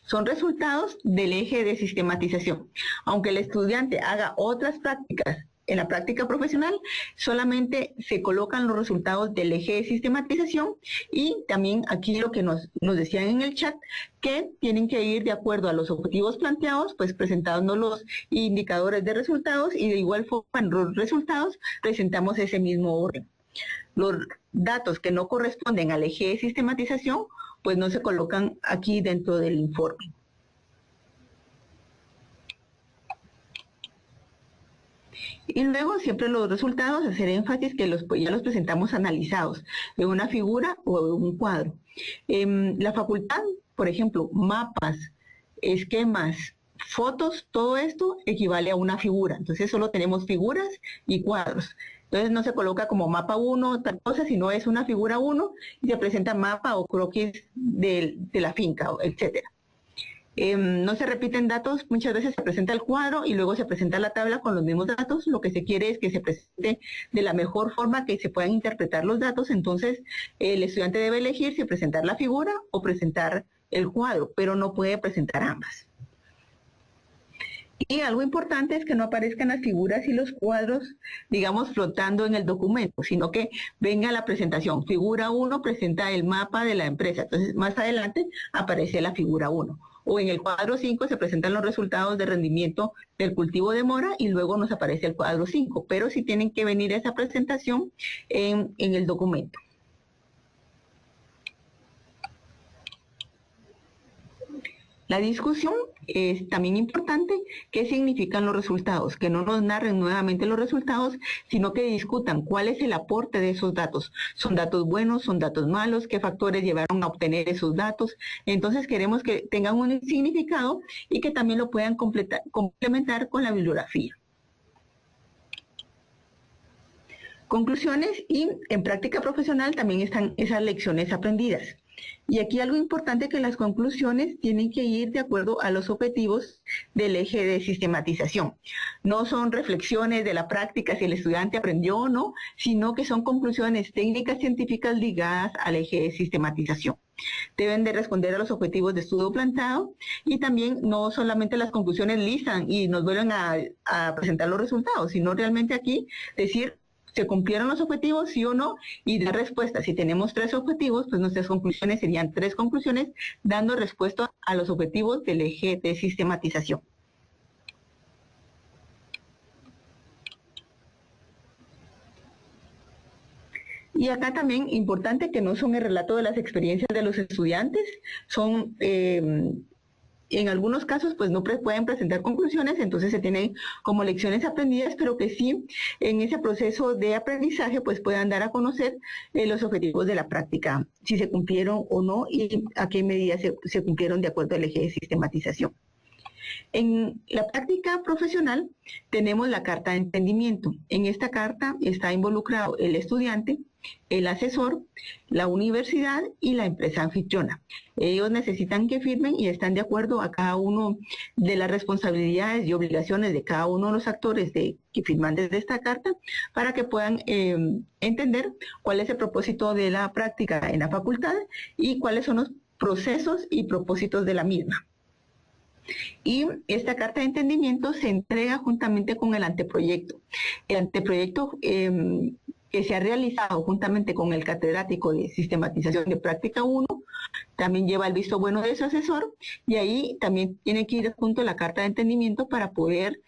Speaker 1: son resultados del eje de sistematización. Aunque el estudiante haga otras prácticas en la práctica profesional, solamente se colocan los resultados del eje de sistematización y también aquí lo que nos decían en el chat, que tienen que ir de acuerdo a los objetivos planteados, pues presentando los indicadores de resultados y de igual forma en los resultados presentamos ese mismo orden. Los datos que no corresponden al eje de sistematización pues no se colocan aquí dentro del informe. Y luego siempre los resultados, hacer énfasis que ya los presentamos analizados en una figura o en un cuadro. La facultad, por ejemplo, mapas, esquemas, fotos, todo esto equivale a una figura. Entonces solo tenemos figuras y cuadros. Entonces no se coloca como mapa 1, tal cosa, sino es una figura 1 y se presenta mapa o croquis de la finca, etcétera. No se repiten datos, muchas veces se presenta el cuadro y luego se presenta la tabla con los mismos datos. Lo que se quiere es que se presente de la mejor forma que se puedan interpretar los datos. Entonces el estudiante debe elegir si presentar la figura o presentar el cuadro, pero no puede presentar ambas. Y algo importante es que no aparezcan las figuras y los cuadros, digamos, flotando en el documento, sino que venga la presentación. Figura 1 presenta el mapa de la empresa, entonces más adelante aparece la figura 1. O en el cuadro 5 se presentan los resultados de rendimiento del cultivo de mora y luego nos aparece el cuadro 5, pero sí tienen que venir esa presentación en el documento. La discusión es también importante. ¿Qué significan los resultados? Que no nos narren nuevamente los resultados, sino que discutan cuál es el aporte de esos datos. ¿Son datos buenos? ¿Son datos malos? ¿Qué factores llevaron a obtener esos datos? Entonces queremos que tengan un significado y que también lo puedan complementar con la bibliografía. Conclusiones y en práctica profesional también están esas lecciones aprendidas. Y aquí algo importante, que las conclusiones tienen que ir de acuerdo a los objetivos del eje de sistematización. No son reflexiones de la práctica si el estudiante aprendió o no, sino que son conclusiones técnicas científicas ligadas al eje de sistematización. Deben de responder a los objetivos de estudio planteado, y también no solamente las conclusiones listan y nos vuelven a presentar los resultados, sino realmente aquí decir ¿se cumplieron los objetivos, sí o no? Y dar respuesta. Si tenemos 3 objetivos, pues nuestras conclusiones serían 3 conclusiones dando respuesta a los objetivos del eje de sistematización. Y acá también importante que no son el relato de las experiencias de los estudiantes, son en algunos casos pues no pueden presentar conclusiones, entonces se tienen como lecciones aprendidas, pero que sí en ese proceso de aprendizaje pues puedan dar a conocer los objetivos de la práctica, si se cumplieron o no y a qué medida se cumplieron de acuerdo al eje de sistematización. En la práctica profesional tenemos la carta de entendimiento. En esta carta está involucrado el estudiante, el asesor, la universidad y la empresa anfitriona. Ellos necesitan que firmen y están de acuerdo a cada uno de las responsabilidades y obligaciones de cada uno de los actores que firman desde esta carta, para que puedan entender cuál es el propósito de la práctica en la facultad y cuáles son los procesos y propósitos de la misma. Y esta carta de entendimiento se entrega juntamente con el anteproyecto. El anteproyecto que se ha realizado juntamente con el catedrático de sistematización de práctica 1, también lleva el visto bueno de su asesor, y ahí también tiene que ir junto a la carta de entendimiento para poder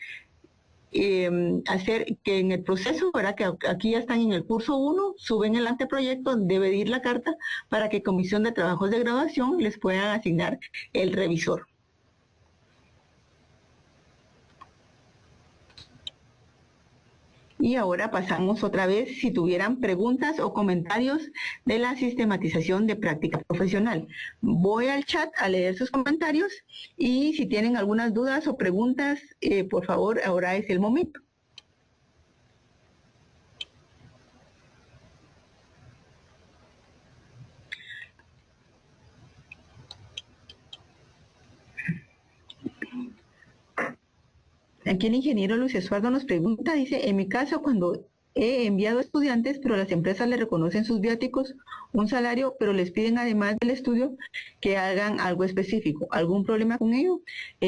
Speaker 1: hacer que en el proceso, ¿verdad? Que aquí ya están en el curso 1, suben el anteproyecto, debe ir la carta para que Comisión de Trabajos de Graduación les puedan asignar el revisor. Y ahora pasamos otra vez, si tuvieran preguntas o comentarios de la sistematización de práctica profesional. Voy al chat a leer sus comentarios, y si tienen algunas dudas o preguntas, por favor, ahora es el momento. Aquí el ingeniero Luis Estuardo nos pregunta, dice, en mi caso cuando he enviado estudiantes, pero las empresas le reconocen sus viáticos, un salario, pero les piden además del estudio que hagan algo específico. ¿Algún problema con ello?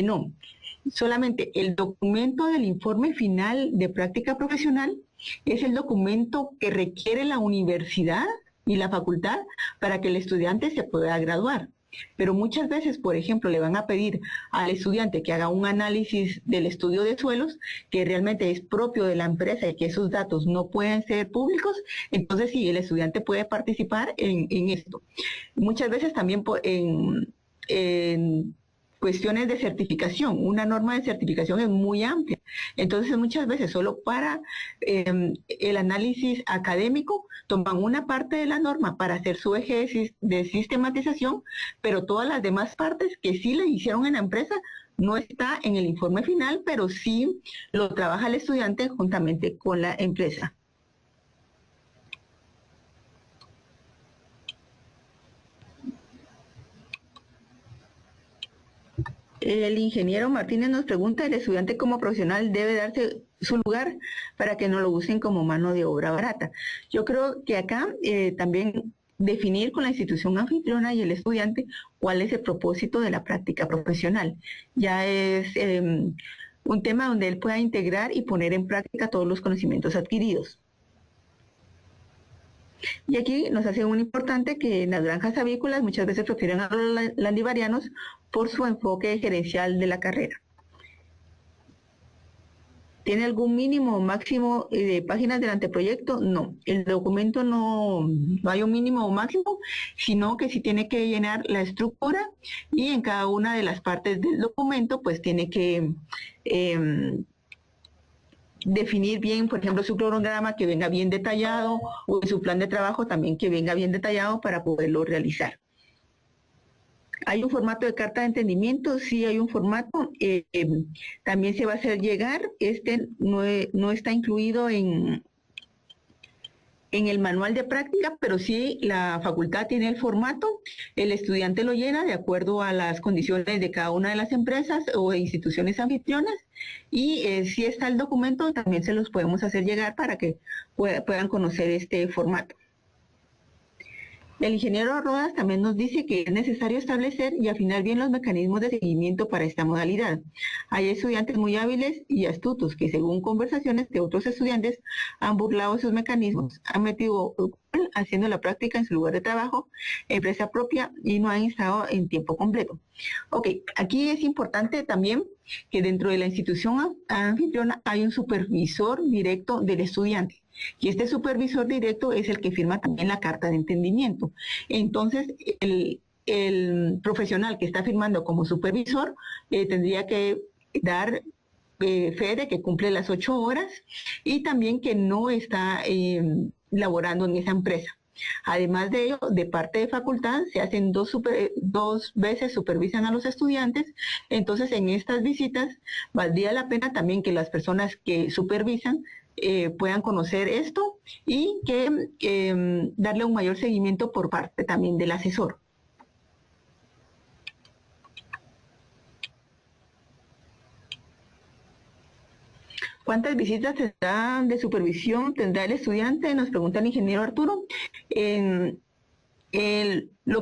Speaker 1: No, solamente el documento del informe final de práctica profesional es el documento que requiere la universidad y la facultad para que el estudiante se pueda graduar. Pero muchas veces, por ejemplo, le van a pedir al estudiante que haga un análisis del estudio de suelos que realmente es propio de la empresa y que esos datos no pueden ser públicos, entonces sí, el estudiante puede participar en esto. Muchas veces también en cuestiones de certificación, una norma de certificación es muy amplia, entonces muchas veces solo para el análisis académico toman una parte de la norma para hacer su eje de sistematización, pero todas las demás partes que sí le hicieron en la empresa no está en el informe final, pero sí lo trabaja el estudiante juntamente con la empresa. El ingeniero Martínez nos pregunta, ¿el estudiante como profesional debe darse su lugar para que no lo usen como mano de obra barata? Yo creo que acá también definir con la institución anfitriona y el estudiante cuál es el propósito de la práctica profesional. Ya es un tema donde él pueda integrar y poner en práctica todos los conocimientos adquiridos. Y aquí nos hace un importante que en las granjas avícolas muchas veces prefieren a los landivarianos por su enfoque gerencial de la carrera. ¿Tiene algún mínimo o máximo de páginas del anteproyecto? No, el documento no hay un mínimo o máximo, sino que sí tiene que llenar la estructura, y en cada una de las partes del documento pues tiene que definir bien, por ejemplo, su cronograma que venga bien detallado, o su plan de trabajo también que venga bien detallado para poderlo realizar. ¿Hay un formato de carta de entendimiento? Sí, hay un formato. También se va a hacer llegar. Este no está incluido en en el manual de práctica, pero sí la facultad tiene el formato, el estudiante lo llena de acuerdo a las condiciones de cada una de las empresas o instituciones anfitrionas y si está el documento también se los podemos hacer llegar para que puedan conocer este formato. El ingeniero Rodas también nos dice que es necesario establecer y afinar bien los mecanismos de seguimiento para esta modalidad. Hay estudiantes muy hábiles y astutos que, según conversaciones de otros estudiantes, han burlado esos mecanismos, han metido haciendo la práctica en su lugar de trabajo, empresa propia y no han estado en tiempo completo. Ok, aquí es importante también que dentro de la institución anfitriona hay un supervisor directo del estudiante. Y este supervisor directo es el que firma también la carta de entendimiento. Entonces, el profesional que está firmando como supervisor tendría que dar fe de que cumple las 8 horas y también que no está laborando en esa empresa. Además de ello, de parte de facultad se hacen dos veces supervisan a los estudiantes, entonces en estas visitas valdría la pena también que las personas que supervisan puedan conocer esto y que darle un mayor seguimiento por parte también del asesor. ¿Cuántas visitas de supervisión tendrá el estudiante? Nos pregunta el ingeniero Arturo. Lo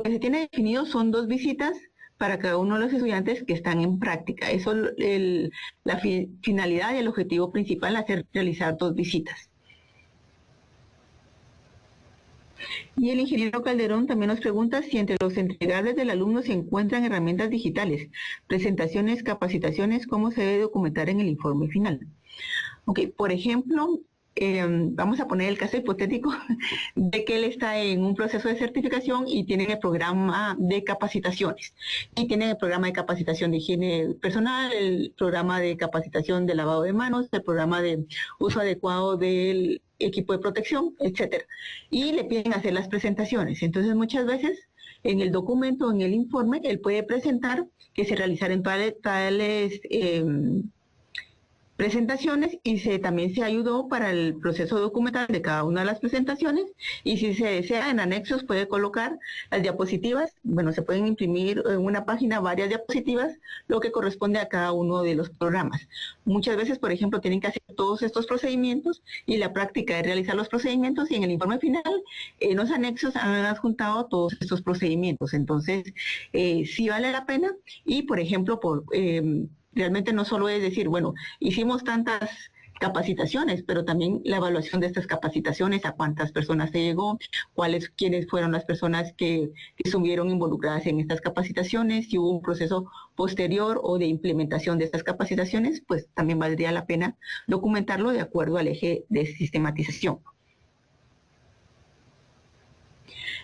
Speaker 1: que se tiene definido son 2 visitas para cada uno de los estudiantes que están en práctica. Eso es la finalidad y el objetivo principal, realizar 2 visitas. Y el ingeniero Calderón también nos pregunta si entre los entregables del alumno se encuentran herramientas digitales, presentaciones, capacitaciones, cómo se debe documentar en el informe final. Ok, por ejemplo, vamos a poner el caso hipotético de que él está en un proceso de certificación y tiene el programa de capacitaciones. Y tiene el programa de capacitación de higiene personal, el programa de capacitación de lavado de manos, el programa de uso adecuado del equipo de protección, etcétera. Y le piden hacer las presentaciones. Entonces, muchas veces en el documento, en el informe, él puede presentar que se realizaron tales presentaciones y también se ayudó para el proceso documental de cada una de las presentaciones y si se desea en anexos puede colocar las diapositivas, bueno, se pueden imprimir en una página varias diapositivas, lo que corresponde a cada uno de los programas. Muchas veces, por ejemplo, tienen que hacer todos estos procedimientos y la práctica es realizar los procedimientos y en el informe final, en los anexos han adjuntado todos estos procedimientos. Entonces, sí vale la pena y, por ejemplo, realmente no solo es decir, bueno, hicimos tantas capacitaciones, pero también la evaluación de estas capacitaciones, a cuántas personas se llegó, quiénes fueron las personas que estuvieron involucradas en estas capacitaciones, si hubo un proceso posterior o de implementación de estas capacitaciones, pues también valdría la pena documentarlo de acuerdo al eje de sistematización.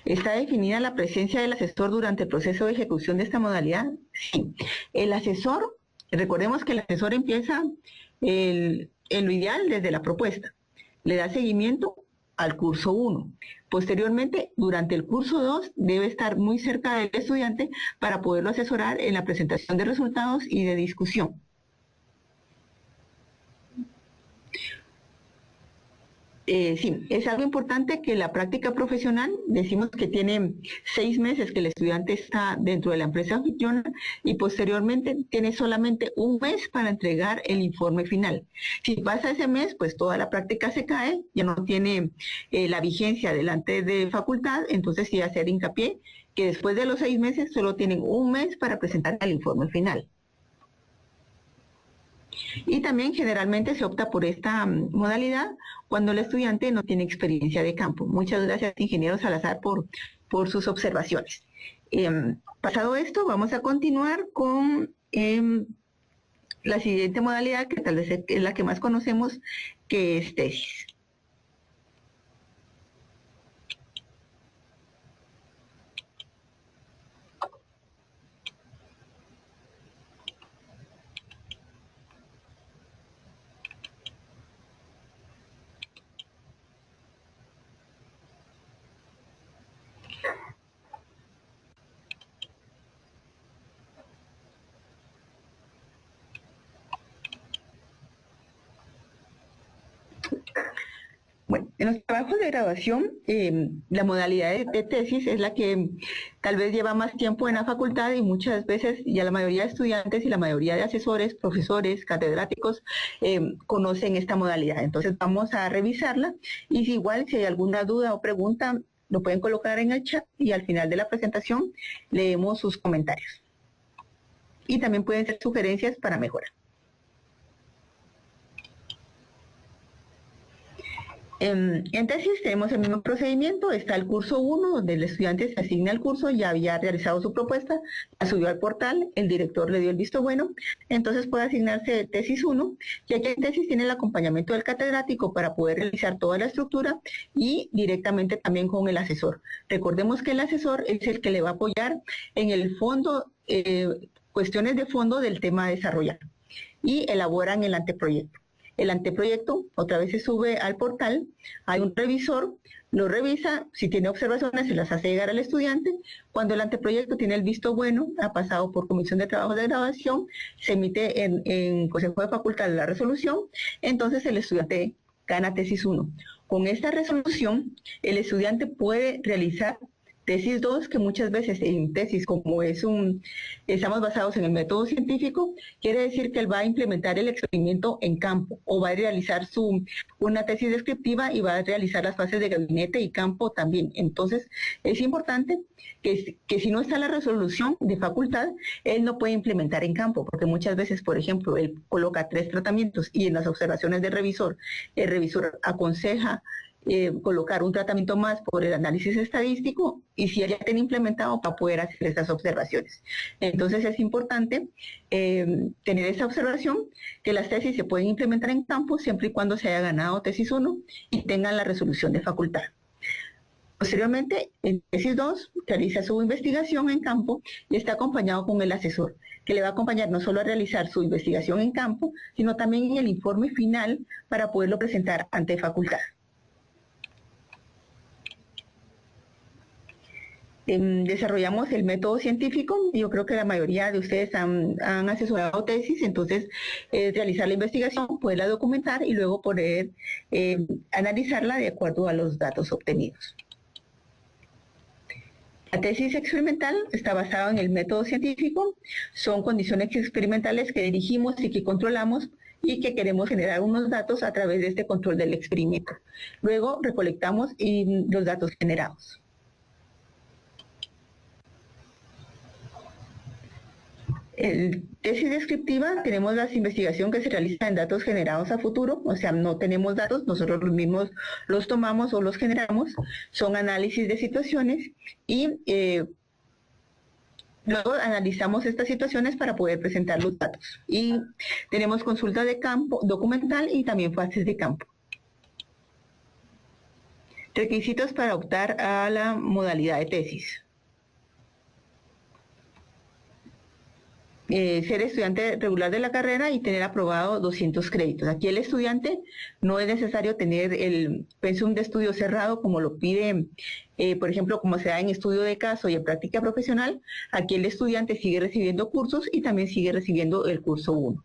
Speaker 1: ¿Está definida la presencia del asesor durante el proceso de ejecución de esta modalidad? Sí. El asesor, recordemos que el asesor empieza en lo ideal desde la propuesta. Le da seguimiento al curso 1. Posteriormente, durante el curso 2, debe estar muy cerca del estudiante para poderlo asesorar en la presentación de resultados y de discusión. Sí, es algo importante que la práctica profesional, decimos que tiene 6 meses que el estudiante está dentro de la empresa anfitriona y posteriormente tiene solamente 1 mes para entregar el informe final. Si pasa ese mes, pues toda la práctica se cae, ya no tiene la vigencia delante de facultad, entonces sí hacer hincapié que después de los 6 meses solo tienen 1 mes para presentar el informe final. Y también generalmente se opta por esta modalidad cuando el estudiante no tiene experiencia de campo. Muchas gracias, ingeniero Salazar, por sus observaciones. Pasado esto, vamos a continuar con la siguiente modalidad, que tal vez es la que más conocemos, que es tesis. Bueno, en los trabajos de graduación, la modalidad de tesis es la que tal vez lleva más tiempo en la facultad y muchas veces ya la mayoría de estudiantes y la mayoría de asesores, profesores, catedráticos conocen esta modalidad. Entonces vamos a revisarla y si igual si hay alguna duda o pregunta lo pueden colocar en el chat y al final de la presentación leemos sus comentarios. Y también pueden ser sugerencias para mejorar. En tesis tenemos el mismo procedimiento, está el curso 1, donde el estudiante se asigna al curso, ya había realizado su propuesta, la subió al portal, el director le dio el visto bueno, entonces puede asignarse tesis 1, y aquí en tesis tiene el acompañamiento del catedrático para poder realizar toda la estructura y directamente también con el asesor. Recordemos que el asesor es el que le va a apoyar en el fondo, cuestiones de fondo del tema a desarrollar, y elaboran el anteproyecto. El anteproyecto otra vez se sube al portal, hay un revisor, lo revisa, si tiene observaciones se las hace llegar al estudiante. Cuando el anteproyecto tiene el visto bueno, ha pasado por comisión de trabajo de graduación, se emite en Consejo de Facultad la resolución, entonces el estudiante gana tesis 1. Con esta resolución, el estudiante puede realizar tesis 2, que muchas veces en tesis, como estamos basados en el método científico, quiere decir que él va a implementar el experimento en campo o va a realizar una tesis descriptiva y va a realizar las fases de gabinete y campo también. Entonces, es importante que si no está la resolución de facultad, él no puede implementar en campo, porque muchas veces, por ejemplo, él coloca 3 tratamientos y en las observaciones del revisor, el revisor aconseja colocar un tratamiento más por el análisis estadístico y si ya tiene implementado para poder hacer estas observaciones. Entonces es importante tener esa observación que las tesis se pueden implementar en campo siempre y cuando se haya ganado tesis 1 y tengan la resolución de facultad. Posteriormente, en tesis 2, realiza su investigación en campo y está acompañado con el asesor, que le va a acompañar no solo a realizar su investigación en campo, sino también en el informe final para poderlo presentar ante facultad. Desarrollamos el método científico. Yo creo que la mayoría de ustedes han asesorado tesis, entonces realizar la investigación, poderla documentar y luego poder analizarla de acuerdo a los datos obtenidos. La tesis experimental está basada en el método científico, son condiciones experimentales que dirigimos y que controlamos y que queremos generar unos datos a través de este control del experimento. Luego recolectamos los datos generados. En tesis descriptiva tenemos la investigación que se realiza en datos generados a futuro, o sea, no tenemos datos, nosotros los mismos los tomamos o los generamos, son análisis de situaciones y luego analizamos estas situaciones para poder presentar los datos. Y tenemos consulta de campo documental y también fases de campo. Requisitos para optar a la modalidad de tesis. Ser estudiante regular de la carrera y tener aprobado 200 créditos. Aquí el estudiante no es necesario tener el pensum de estudio cerrado como lo pide, por ejemplo, como se da en estudio de caso y en práctica profesional. Aquí el estudiante sigue recibiendo cursos y también sigue recibiendo el curso 1.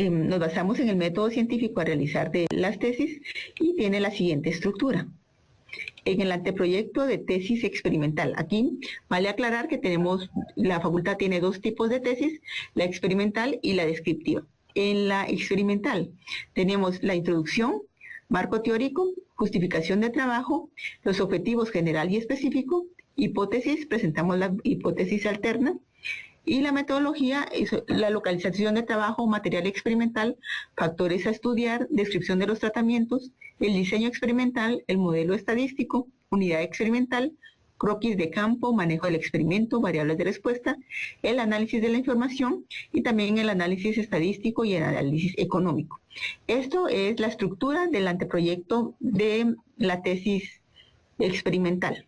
Speaker 1: Nos basamos en el método científico a realizar de las tesis y tiene la siguiente estructura. En el anteproyecto de tesis experimental. Aquí vale aclarar que la facultad tiene 2 tipos de tesis, la experimental y la descriptiva. En la experimental tenemos la introducción, marco teórico, justificación de trabajo, los objetivos general y específico, hipótesis, presentamos la hipótesis alterna, y la metodología es la localización de trabajo, material experimental, factores a estudiar, descripción de los tratamientos, el diseño experimental, el modelo estadístico, unidad experimental, croquis de campo, manejo del experimento, variables de respuesta, el análisis de la información y también el análisis estadístico y el análisis económico. Esto es la estructura del anteproyecto de la tesis experimental.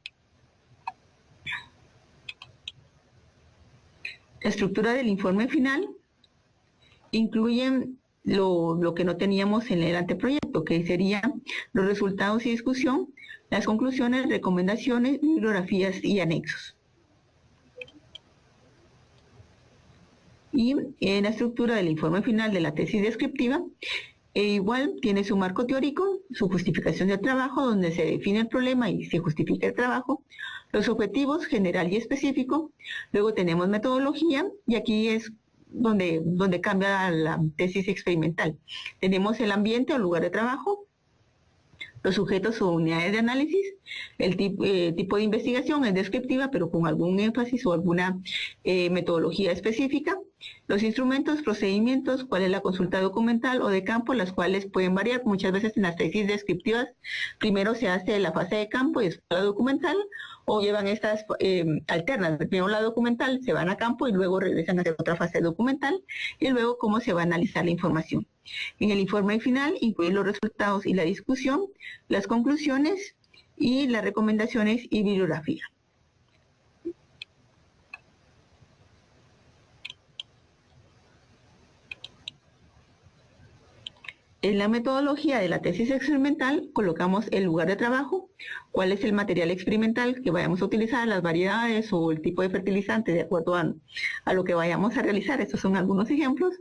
Speaker 1: La estructura del informe final incluye lo que no teníamos en el anteproyecto, que serían los resultados y discusión, las conclusiones, recomendaciones, bibliografías y anexos. Y en la estructura del informe final de la tesis descriptiva, igual tiene su marco teórico, su justificación del trabajo, donde se define el problema y se justifica el trabajo, los objetivos general y específico, luego tenemos metodología, y aquí es donde cambia la tesis experimental. Tenemos el ambiente o lugar de trabajo, los sujetos o unidades de análisis, el tipo de investigación es descriptiva, pero con algún énfasis o alguna metodología específica, los instrumentos, procedimientos, cuál es la consulta documental o de campo, las cuales pueden variar. Muchas veces en las tesis descriptivas primero se hace la fase de campo y después la documental, o llevan estas alternas, primero la documental, se van a campo y luego regresan a hacer otra fase documental, y luego cómo se va a analizar la información. En el informe final incluye los resultados y la discusión, las conclusiones y las recomendaciones y bibliografía. En la metodología de la tesis experimental colocamos el lugar de trabajo, cuál es el material experimental que vayamos a utilizar, las variedades o el tipo de fertilizante de acuerdo a lo que vayamos a realizar. Estos son algunos ejemplos.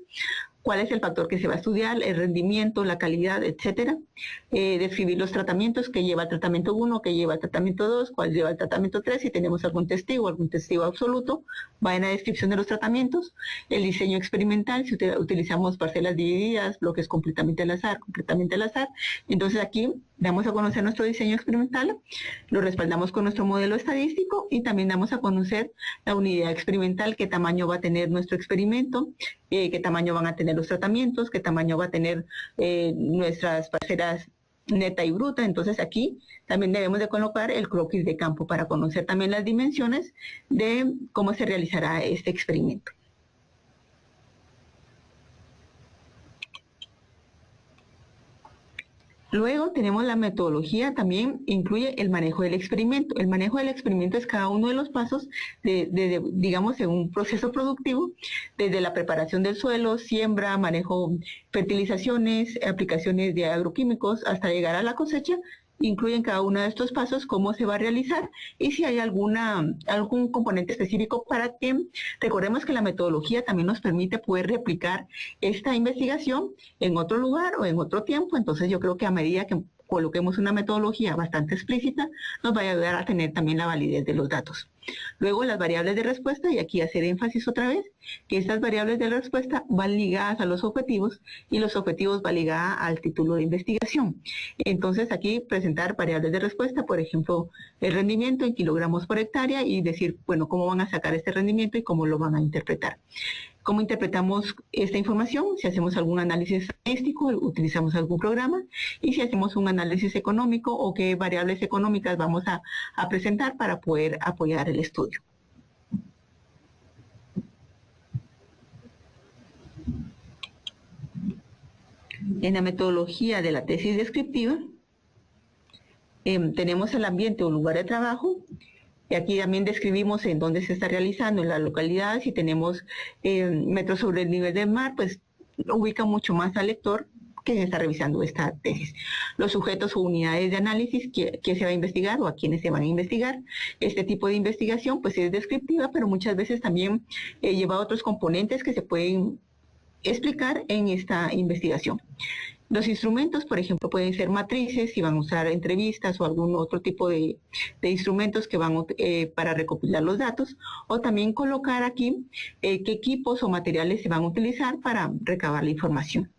Speaker 1: Cuál es el factor que se va a estudiar, el rendimiento, la calidad, etcétera. Describir los tratamientos, que lleva el tratamiento 1, que lleva el tratamiento 2, cuál lleva el tratamiento 3, si tenemos algún testigo absoluto, va en la descripción de los tratamientos. El diseño experimental, si utilizamos parcelas divididas, bloques completamente al azar. Entonces aquí damos a conocer nuestro diseño experimental, lo respaldamos con nuestro modelo estadístico y también damos a conocer la unidad experimental, qué tamaño va a tener nuestro experimento, qué tamaño van a tener los tratamientos, qué tamaño va a tener nuestras parcelas neta y bruta. Entonces aquí también debemos de colocar el croquis de campo para conocer también las dimensiones de cómo se realizará este experimento. Luego tenemos la metodología, también incluye el manejo del experimento. El manejo del experimento es cada uno de los pasos digamos, en un proceso productivo, desde la preparación del suelo, siembra, manejo, fertilizaciones, aplicaciones de agroquímicos, hasta llegar a la cosecha. Incluyen cada uno de estos pasos, cómo se va a realizar y si hay algún componente específico para que recordemos que la metodología también nos permite poder replicar esta investigación en otro lugar o en otro tiempo. Entonces yo creo que a medida que coloquemos una metodología bastante explícita, nos va a ayudar a tener también la validez de los datos. Luego las variables de respuesta, y aquí hacer énfasis otra vez, que estas variables de respuesta van ligadas a los objetivos y los objetivos van ligadas al título de investigación. Entonces aquí presentar variables de respuesta, por ejemplo, el rendimiento en kilogramos por hectárea y decir, bueno, cómo van a sacar este rendimiento y cómo lo van a interpretar. ¿Cómo interpretamos esta información? Si hacemos algún análisis estadístico, utilizamos algún programa, y si hacemos un análisis económico o qué variables económicas vamos a presentar para poder apoyar el estudio. En la metodología de la tesis descriptiva, tenemos el ambiente o lugar de trabajo. Y aquí también describimos en dónde se está realizando, en la localidad. Si tenemos metros sobre el nivel del mar, pues ubica mucho más al lector que está revisando esta tesis. Los sujetos o unidades de análisis que se va a investigar o a quienes se van a investigar. Este tipo de investigación pues es descriptiva, pero muchas veces también lleva otros componentes que se pueden explicar en esta investigación. Los instrumentos, por ejemplo, pueden ser matrices, si van a usar entrevistas o algún otro tipo de instrumentos que van para recopilar los datos, o también colocar aquí qué equipos o materiales se van a utilizar para recabar la información.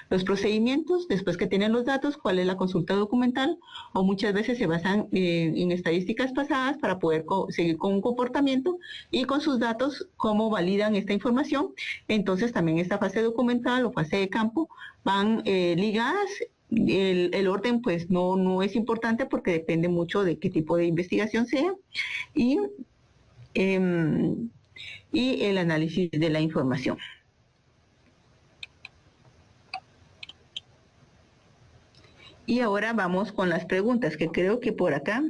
Speaker 1: Los procedimientos, después que tienen los datos, cuál es la consulta documental, o muchas veces se basan en estadísticas pasadas para poder seguir con un comportamiento y con sus datos cómo validan esta información. Entonces también esta fase documental o fase de campo van ligadas. El orden pues no es importante porque depende mucho de qué tipo de investigación sea y el análisis de la información. Y ahora vamos con las preguntas, que creo que por acá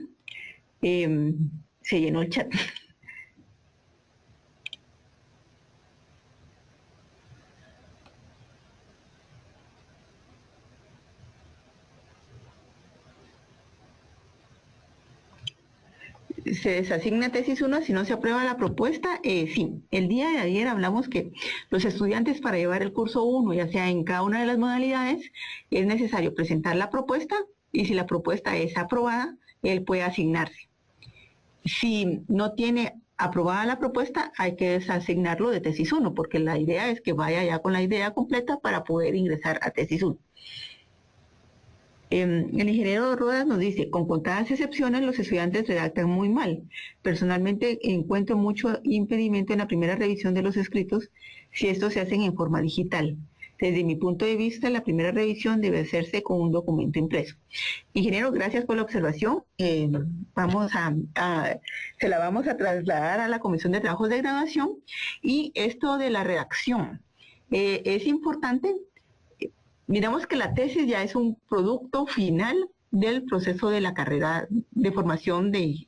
Speaker 1: se llenó el chat. se desasigna tesis 1 si no se aprueba la propuesta. Sí, el día de ayer hablamos que los estudiantes para llevar el curso 1, ya sea en cada una de las modalidades, es necesario presentar la propuesta y si la propuesta es aprobada, él puede asignarse. Si no tiene aprobada la propuesta, hay que desasignarlo de tesis 1, porque la idea es que vaya ya con la idea completa para poder ingresar a tesis 1. El ingeniero Rodas nos dice, con contadas excepciones los estudiantes redactan muy mal. Personalmente encuentro mucho impedimento en la primera revisión de los escritos si estos se hacen en forma digital. Desde mi punto de vista, la primera revisión debe hacerse con un documento impreso. Ingeniero, gracias por la observación. Se la vamos a trasladar a la Comisión de Trabajos de Graduación. Y esto de la redacción es importante. Miramos que la tesis ya es un producto final del proceso de la carrera de formación de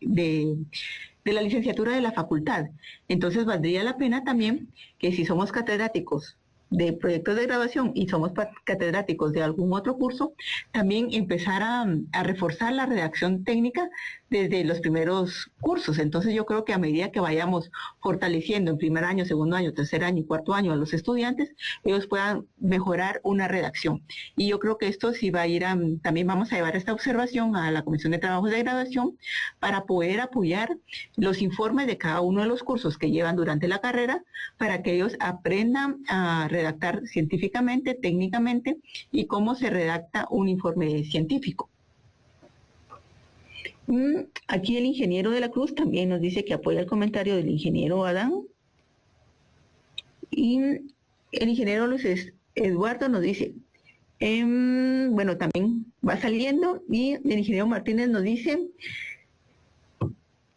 Speaker 1: la licenciatura de la facultad. Entonces valdría la pena también que si somos catedráticos de proyectos de graduación y somos catedráticos de algún otro curso, también empezar a reforzar la redacción técnica desde los primeros cursos. Entonces yo creo que a medida que vayamos fortaleciendo en primer año, segundo año, tercer año y cuarto año a los estudiantes, ellos puedan mejorar una redacción. Y yo creo que esto sí va a ir también vamos a llevar esta observación a la Comisión de Trabajos de Graduación para poder apoyar los informes de cada uno de los cursos que llevan durante la carrera para que ellos aprendan a redactar científicamente, técnicamente y cómo se redacta un informe científico. Aquí el ingeniero de la Cruz también nos dice que apoya el comentario del ingeniero Adán. Y el ingeniero Luis Eduardo nos dice, bueno, también va saliendo. Y el ingeniero Martínez nos dice,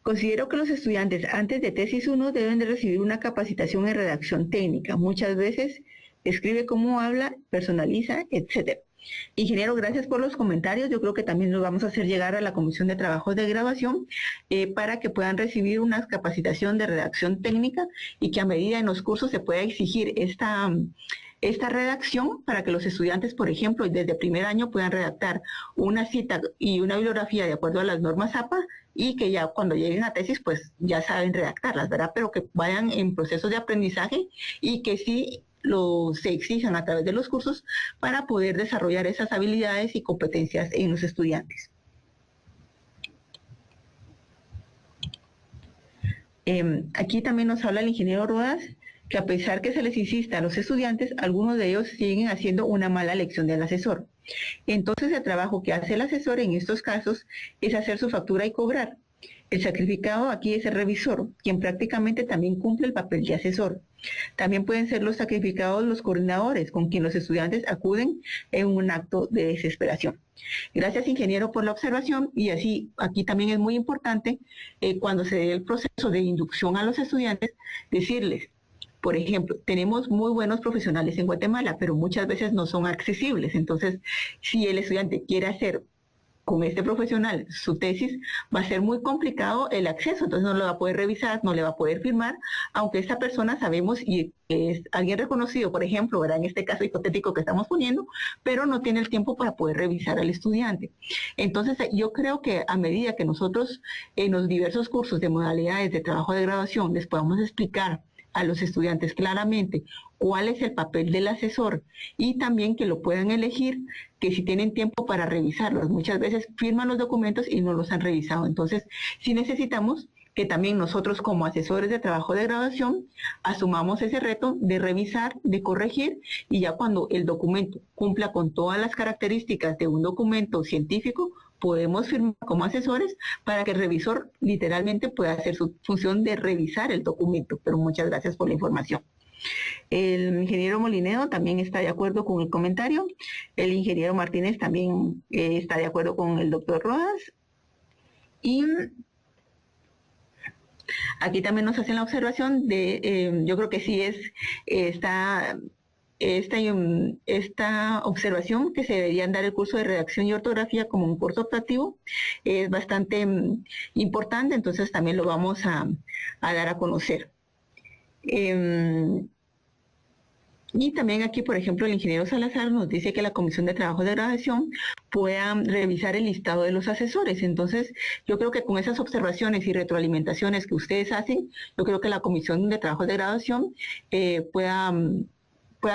Speaker 1: considero que los estudiantes antes de tesis 1 deben de recibir una capacitación en redacción técnica. Muchas veces escribe cómo habla, personaliza, etcétera. Ingeniero, gracias por los comentarios. Yo creo que también los vamos a hacer llegar a la Comisión de Trabajos de Graduación para que puedan recibir una capacitación de redacción técnica y que a medida en los cursos se pueda exigir esta redacción para que los estudiantes, por ejemplo, desde primer año puedan redactar una cita y una bibliografía de acuerdo a las normas APA y que ya cuando lleguen a tesis pues ya saben redactarlas, ¿verdad? Pero que vayan en procesos de aprendizaje y que sí se exijan a través de los cursos para poder desarrollar esas habilidades y competencias en los estudiantes. Aquí también nos habla el ingeniero Rodas que a pesar que se les insista a los estudiantes, algunos de ellos siguen haciendo una mala elección del asesor. Entonces el trabajo que hace el asesor en estos casos es hacer su factura y cobrar. El sacrificado aquí es el revisor, quien prácticamente también cumple el papel de asesor. También pueden ser los sacrificados los coordinadores, con quien los estudiantes acuden en un acto de desesperación. Gracias, ingeniero, por la observación. Y así, aquí también es muy importante, cuando se dé el proceso de inducción a los estudiantes, decirles, por ejemplo, tenemos muy buenos profesionales en Guatemala, pero muchas veces no son accesibles. Entonces, si el estudiante quiere hacer con este profesional su tesis, va a ser muy complicado el acceso, entonces no lo va a poder revisar, no le va a poder firmar, aunque esta persona sabemos y es alguien reconocido, por ejemplo, ¿verdad? En este caso hipotético que estamos poniendo, pero no tiene el tiempo para poder revisar al estudiante. Entonces yo creo que a medida que nosotros en los diversos cursos de modalidades de trabajo de graduación les podamos explicar a los estudiantes claramente cuál es el papel del asesor y también que lo puedan elegir, que si tienen tiempo para revisarlos. Muchas veces firman los documentos y no los han revisado. Entonces, sí necesitamos que también nosotros como asesores de trabajo de graduación asumamos ese reto de revisar, de corregir y ya cuando el documento cumpla con todas las características de un documento científico, podemos firmar como asesores para que el revisor literalmente pueda hacer su función de revisar el documento. Pero muchas gracias por la información. El ingeniero Molinero también está de acuerdo con el comentario. El ingeniero Martínez también está de acuerdo con el doctor Rojas. Y aquí también nos hacen la observación de, yo creo que sí esta observación que se deberían dar el curso de redacción y ortografía como un curso optativo es bastante importante, entonces también lo vamos a dar a conocer. Y también aquí, por ejemplo, el ingeniero Salazar nos dice que la Comisión de Trabajo de Graduación pueda revisar el listado de los asesores. Entonces, yo creo que con esas observaciones y retroalimentaciones que ustedes hacen, yo creo que la Comisión de Trabajo de Graduación pueda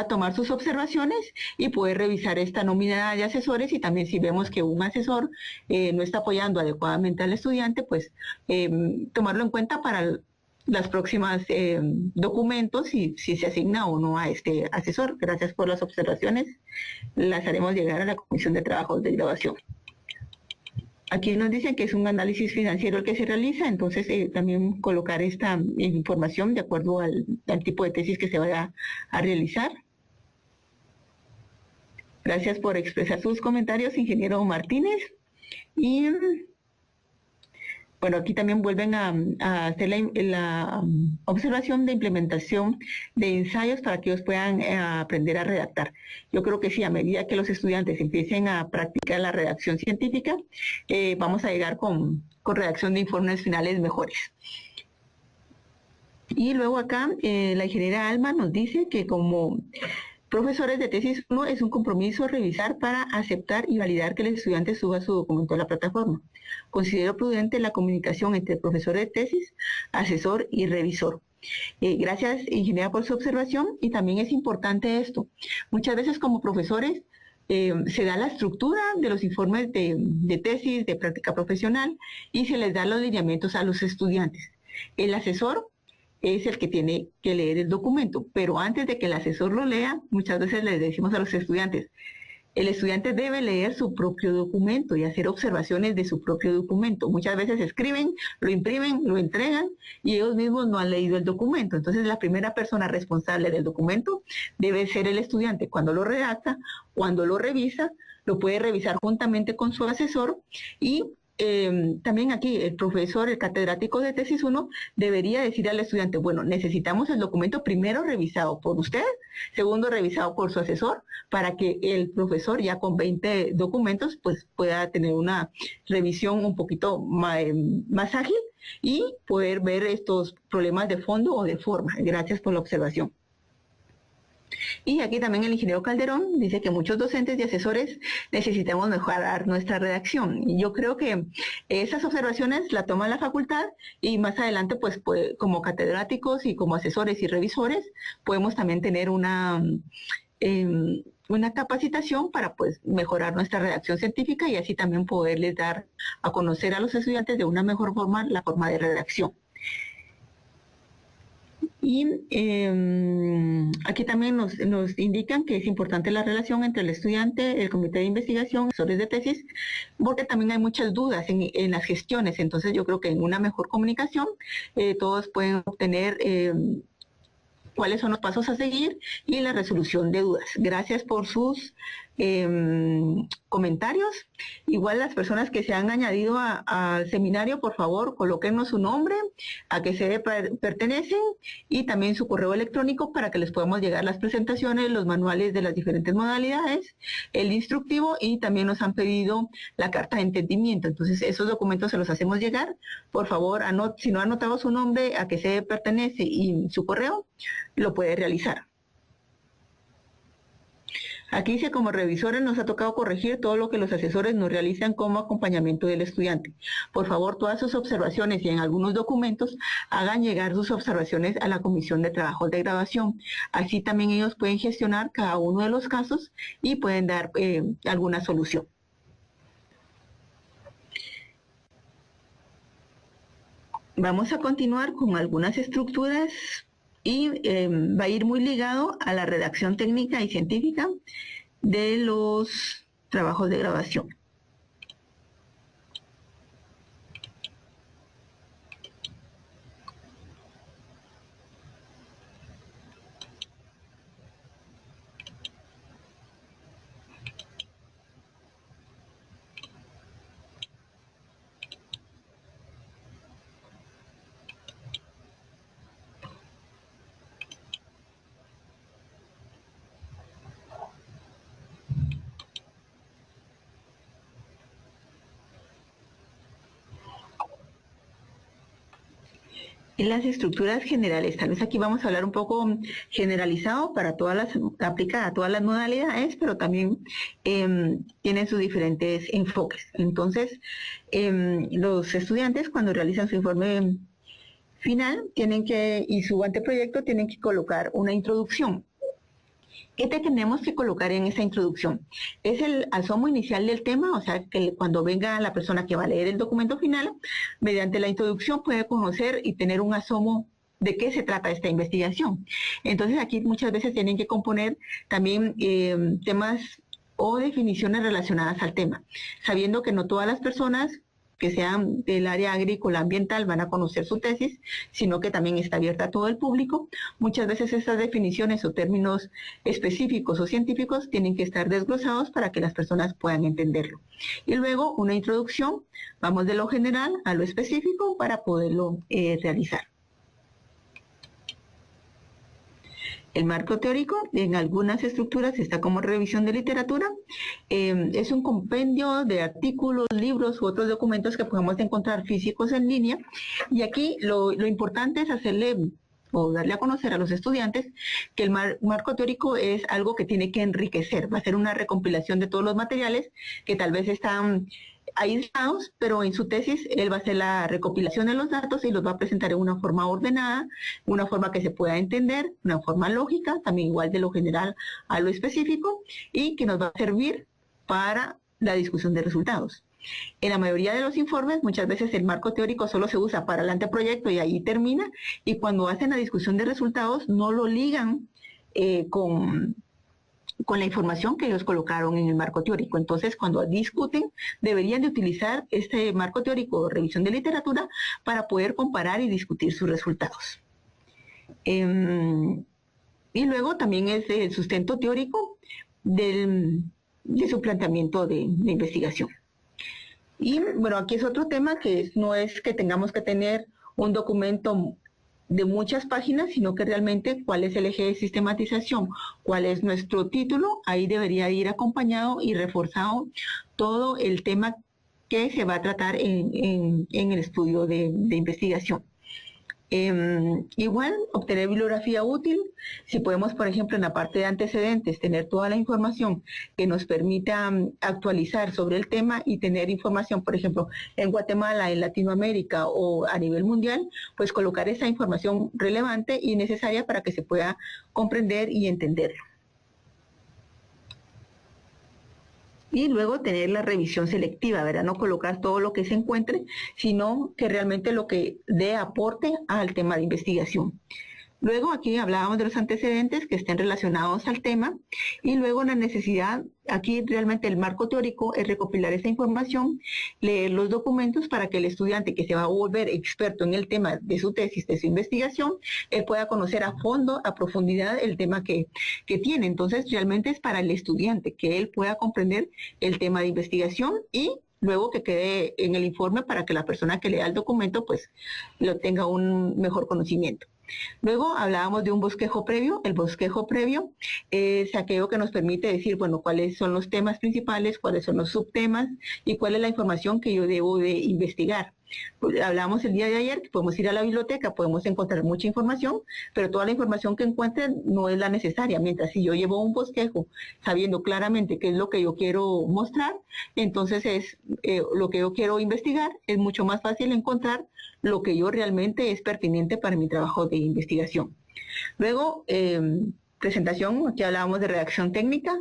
Speaker 1: tomar sus observaciones y poder revisar esta nómina de asesores, y también si vemos que un asesor no está apoyando adecuadamente al estudiante, pues tomarlo en cuenta para las próximas documentos y si se asigna o no a este asesor. Gracias por las observaciones. Las haremos llegar a la Comisión de Trabajos de Graduación. Aquí nos dicen que es un análisis financiero el que se realiza, entonces también colocar esta información de acuerdo al tipo de tesis que se vaya a realizar. Gracias por expresar sus comentarios, ingeniero Martínez. Y bueno, aquí también vuelven a hacer la observación de implementación de ensayos para que ellos puedan aprender a redactar. Yo creo que sí, a medida que los estudiantes empiecen a practicar la redacción científica, vamos a llegar con redacción de informes finales mejores. Y luego acá la ingeniera Alma nos dice que como profesores de tesis 1 es un compromiso revisar para aceptar y validar que el estudiante suba su documento a la plataforma. Considero prudente la comunicación entre profesor de tesis, asesor y revisor. Gracias, ingeniera, por su observación, y también es importante esto. Muchas veces como profesores se da la estructura de los informes de tesis, de práctica profesional, y se les da los lineamientos a los estudiantes. El asesor es el que tiene que leer el documento, pero antes de que el asesor lo lea, muchas veces les decimos a los estudiantes, el estudiante debe leer su propio documento y hacer observaciones de su propio documento. Muchas veces escriben, lo imprimen, lo entregan y ellos mismos no han leído el documento. Entonces la primera persona responsable del documento debe ser el estudiante. Cuando lo redacta, cuando lo revisa, lo puede revisar juntamente con su asesor, y también aquí el profesor, el catedrático de tesis 1, debería decir al estudiante, bueno, necesitamos el documento primero revisado por usted, segundo revisado por su asesor, para que el profesor ya con 20 documentos pues pueda tener una revisión un poquito más ágil y poder ver estos problemas de fondo o de forma. Gracias por la observación. Y aquí también el ingeniero Calderón dice que muchos docentes y asesores necesitamos mejorar nuestra redacción. Y yo creo que esas observaciones la toma la facultad, y más adelante, pues como catedráticos y como asesores y revisores, podemos también tener una capacitación para pues mejorar nuestra redacción científica, y así también poderles dar a conocer a los estudiantes de una mejor forma la forma de redacción. Y aquí también nos indican que es importante la relación entre el estudiante, el comité de investigación, asesores de tesis, porque también hay muchas dudas en las gestiones. Entonces yo creo que en una mejor comunicación todos pueden obtener cuáles son los pasos a seguir y la resolución de dudas. Gracias por sus comentarios. Igual las personas que se han añadido al seminario, por favor, colóquenos su nombre, a qué sede pertenecen y también su correo electrónico para que les podamos llegar las presentaciones, los manuales de las diferentes modalidades, el instructivo, y también nos han pedido la carta de entendimiento. Entonces esos documentos se los hacemos llegar. Por favor, si no ha anotado su nombre, a qué sede pertenece y su correo, lo puede realizar. Aquí dice, como revisores nos ha tocado corregir todo lo que los asesores nos realizan como acompañamiento del estudiante. Por favor, todas sus observaciones y en algunos documentos hagan llegar sus observaciones a la Comisión de Trabajos de Graduación. Así también ellos pueden gestionar cada uno de los casos y pueden dar alguna solución. Vamos a continuar con algunas estructuras y va a ir muy ligado a la redacción técnica y científica de los trabajos de graduación. En las estructuras generales, tal vez aquí vamos a hablar un poco generalizado para todas las, aplica a todas las modalidades, pero también tienen sus diferentes enfoques. Entonces, los estudiantes cuando realizan su informe final tienen que, y su anteproyecto, tienen que colocar una introducción. ¿Qué tenemos que colocar en esa introducción? Es el asomo inicial del tema, o sea, que cuando venga la persona que va a leer el documento final, mediante la introducción puede conocer y tener un asomo de qué se trata esta investigación. Entonces aquí muchas veces tienen que componer también temas o definiciones relacionadas al tema, sabiendo que no todas las personas que sean del área agrícola ambiental van a conocer su tesis, sino que también está abierta a todo el público. Muchas veces estas definiciones o términos específicos o científicos tienen que estar desglosados para que las personas puedan entenderlo. Y luego una introducción, vamos de lo general a lo específico para poderlo realizar. El marco teórico en algunas estructuras está como revisión de literatura. Es un compendio de artículos, libros u otros documentos que podemos encontrar físicos en línea. Y aquí lo importante es hacerle o darle a conocer a los estudiantes que el marco teórico es algo que tiene que enriquecer. Va a ser una recompilación de todos los materiales que tal vez están aislados, pero en su tesis él va a hacer la recopilación de los datos y los va a presentar en una forma ordenada, una forma que se pueda entender, una forma lógica, también igual de lo general a lo específico, y que nos va a servir para la discusión de resultados. En la mayoría de los informes, muchas veces el marco teórico solo se usa para el anteproyecto y ahí termina, y cuando hacen la discusión de resultados no lo ligan con la información que ellos colocaron en el marco teórico. Entonces, cuando discuten, deberían de utilizar este marco teórico o revisión de literatura para poder comparar y discutir sus resultados. Y luego también es el sustento teórico de su planteamiento de investigación. Y bueno, aquí es otro tema que no es que tengamos que tener un documento de muchas páginas, sino que realmente cuál es el eje de sistematización, cuál es nuestro título, ahí debería ir acompañado y reforzado todo el tema que se va a tratar en el estudio de investigación. Igual, obtener bibliografía útil, si podemos, por ejemplo, en la parte de antecedentes, tener toda la información que nos permita actualizar sobre el tema y tener información, por ejemplo, en Guatemala, en Latinoamérica o a nivel mundial, pues colocar esa información relevante y necesaria para que se pueda comprender y entenderlo. Y luego tener la revisión selectiva, ¿verdad? No colocar todo lo que se encuentre, sino que realmente lo que dé aporte al tema de investigación. Luego aquí hablábamos de los antecedentes que estén relacionados al tema y luego la necesidad, aquí realmente el marco teórico es recopilar esa información, leer los documentos para que el estudiante que se va a volver experto en el tema de su tesis, de su investigación, él pueda conocer a fondo, a profundidad el tema que tiene. Entonces realmente es para el estudiante que él pueda comprender el tema de investigación y luego que quede en el informe para que la persona que lea el documento pues lo tenga un mejor conocimiento. Luego hablábamos de un bosquejo previo. El bosquejo previo es aquello que nos permite decir, bueno, cuáles son los temas principales, cuáles son los subtemas y cuál es la información que yo debo de investigar. Pues, hablábamos el día de ayer que podemos ir a la biblioteca, podemos encontrar mucha información, pero toda la información que encuentren no es la necesaria. Mientras si yo llevo un bosquejo sabiendo claramente qué es lo que yo quiero mostrar, entonces es lo que yo quiero investigar, es mucho más fácil encontrar lo que yo realmente es pertinente para mi trabajo de investigación. Luego, presentación, aquí hablábamos de redacción técnica,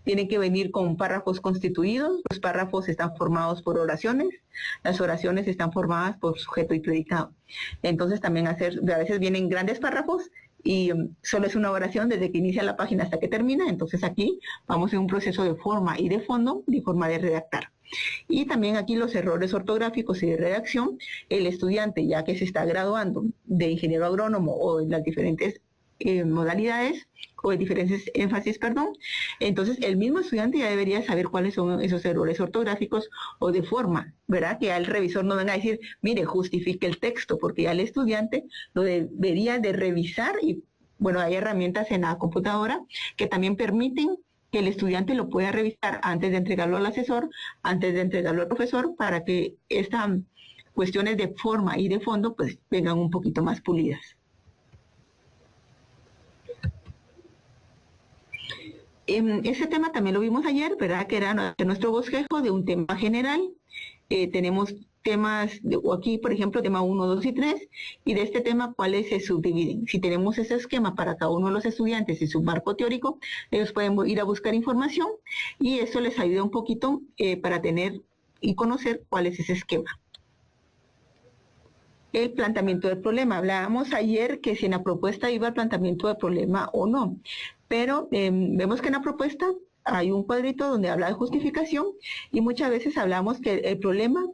Speaker 1: tienen que venir con párrafos constituidos, los párrafos están formados por oraciones, las oraciones están formadas por sujeto y predicado. Entonces también a veces vienen grandes párrafos y solo es una oración desde que inicia la página hasta que termina, entonces aquí vamos en un proceso de forma y de fondo, de forma de redactar. Y también aquí los errores ortográficos y de redacción, el estudiante ya que se está graduando de ingeniero agrónomo o en las diferentes modalidades o de diferentes énfasis, perdón, entonces el mismo estudiante ya debería saber cuáles son esos errores ortográficos o de forma, ¿verdad? Que ya el revisor no venga a decir, mire, justifique el texto, porque ya el estudiante lo debería de revisar y, bueno, hay herramientas en la computadora que también permiten que el estudiante lo pueda revisar antes de entregarlo al asesor, antes de entregarlo al profesor, para que esta cuestiones de forma y de fondo pues vengan un poquito más pulidas. Ese tema también lo vimos ayer, ¿verdad? Que era nuestro bosquejo de un tema general. Tenemos temas, aquí por ejemplo, tema 1, 2 y 3, y de este tema, ¿cuáles se subdividen? Si tenemos ese esquema para cada uno de los estudiantes y su marco teórico, ellos pueden ir a buscar información y eso les ayuda un poquito para tener y conocer cuál es ese esquema. El planteamiento del problema. Hablábamos ayer que si en la propuesta iba el planteamiento del problema o no, pero vemos que en la propuesta hay un cuadrito donde habla de justificación y muchas veces hablamos que el problema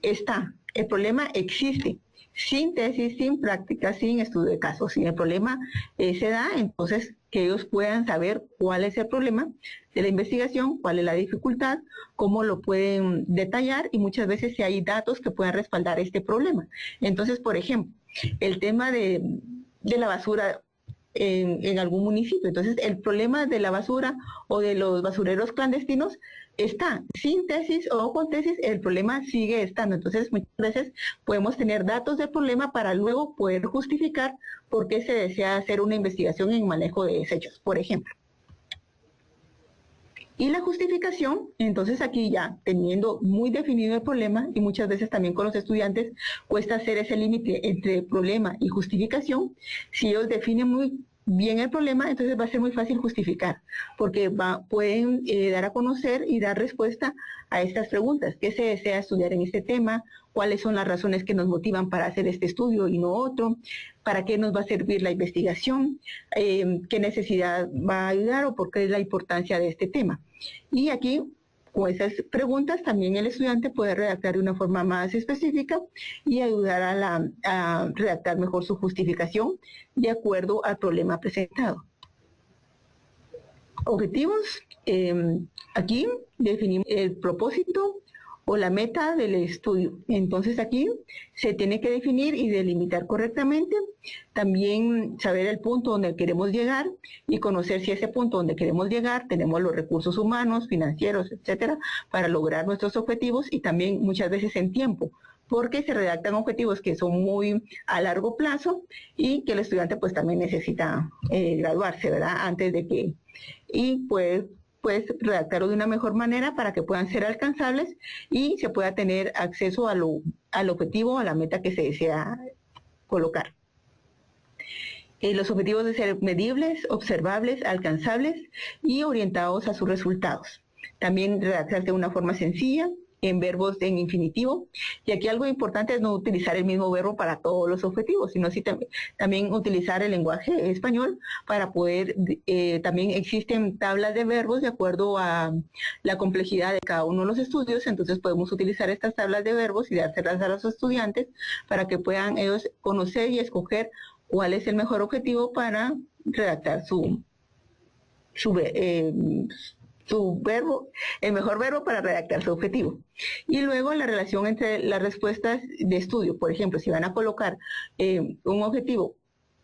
Speaker 1: el problema existe, sin tesis, sin práctica, sin estudio de caso. Si el problema se da, entonces que ellos puedan saber cuál es el problema de la investigación, cuál es la dificultad, cómo lo pueden detallar y muchas veces si hay datos que puedan respaldar este problema. Entonces, por ejemplo, el tema de la basura en algún municipio. Entonces, el problema de la basura o de los basureros clandestinos está. Sin tesis o con tesis, el problema sigue estando. Entonces, muchas veces podemos tener datos del problema para luego poder justificar por qué se desea hacer una investigación en manejo de desechos, por ejemplo. Y la justificación, entonces aquí ya teniendo muy definido el problema, y muchas veces también con los estudiantes cuesta hacer ese límite entre problema y justificación. Si ellos definen muy bien el problema, entonces va a ser muy fácil justificar, porque pueden dar a conocer y dar respuesta a estas preguntas. ¿Qué se desea estudiar en este tema? ¿Cuáles son las razones que nos motivan para hacer este estudio y no otro? ¿Para qué nos va a servir la investigación? ¿Qué necesidad va a ayudar o por qué es la importancia de este tema? Y aquí, con esas preguntas, también el estudiante puede redactar de una forma más específica y ayudar a redactar mejor su justificación de acuerdo al problema presentado. Objetivos. Aquí definimos el propósito o la meta del estudio. Entonces aquí se tiene que definir y delimitar correctamente, también saber el punto donde queremos llegar y conocer si ese punto donde queremos llegar tenemos los recursos humanos, financieros, etcétera, para lograr nuestros objetivos y también muchas veces en tiempo, porque se redactan objetivos que son muy a largo plazo y que el estudiante pues también necesita graduarse, ¿verdad? Antes de que, y pues redactarlo de una mejor manera para que puedan ser alcanzables y se pueda tener acceso al objetivo, a la meta que se desea colocar. Los objetivos deben ser medibles, observables, alcanzables y orientados a sus resultados. También redactarse de una forma sencilla, en verbos en infinitivo, y aquí algo importante es no utilizar el mismo verbo para todos los objetivos, sino sí también utilizar el lenguaje español para poder, también existen tablas de verbos de acuerdo a la complejidad de cada uno de los estudios, entonces podemos utilizar estas tablas de verbos y dárselas a los estudiantes para que puedan ellos conocer y escoger cuál es el mejor objetivo para redactar su verbo, el mejor verbo para redactar su objetivo. Y luego la relación entre las respuestas de estudio. Por ejemplo, si van a colocar un objetivo